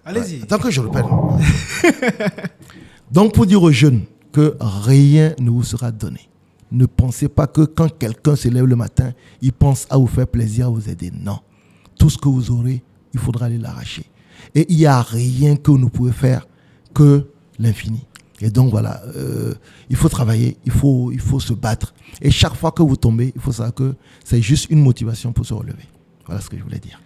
Allez-y. Ouais. Tant que je répète. Donc, pour dire aux jeunes que rien ne vous sera donné, ne pensez pas que quand quelqu'un se lève le matin, il pense à vous faire plaisir, à vous aider. Non. Tout ce que vous aurez, il faudra aller l'arracher. Et il n'y a rien que vous ne pouvez faire que l'infini. Et donc, voilà, il faut travailler, il faut se battre. Et chaque fois que vous tombez, il faut savoir que c'est juste une motivation pour se relever. Voilà ce que je voulais dire.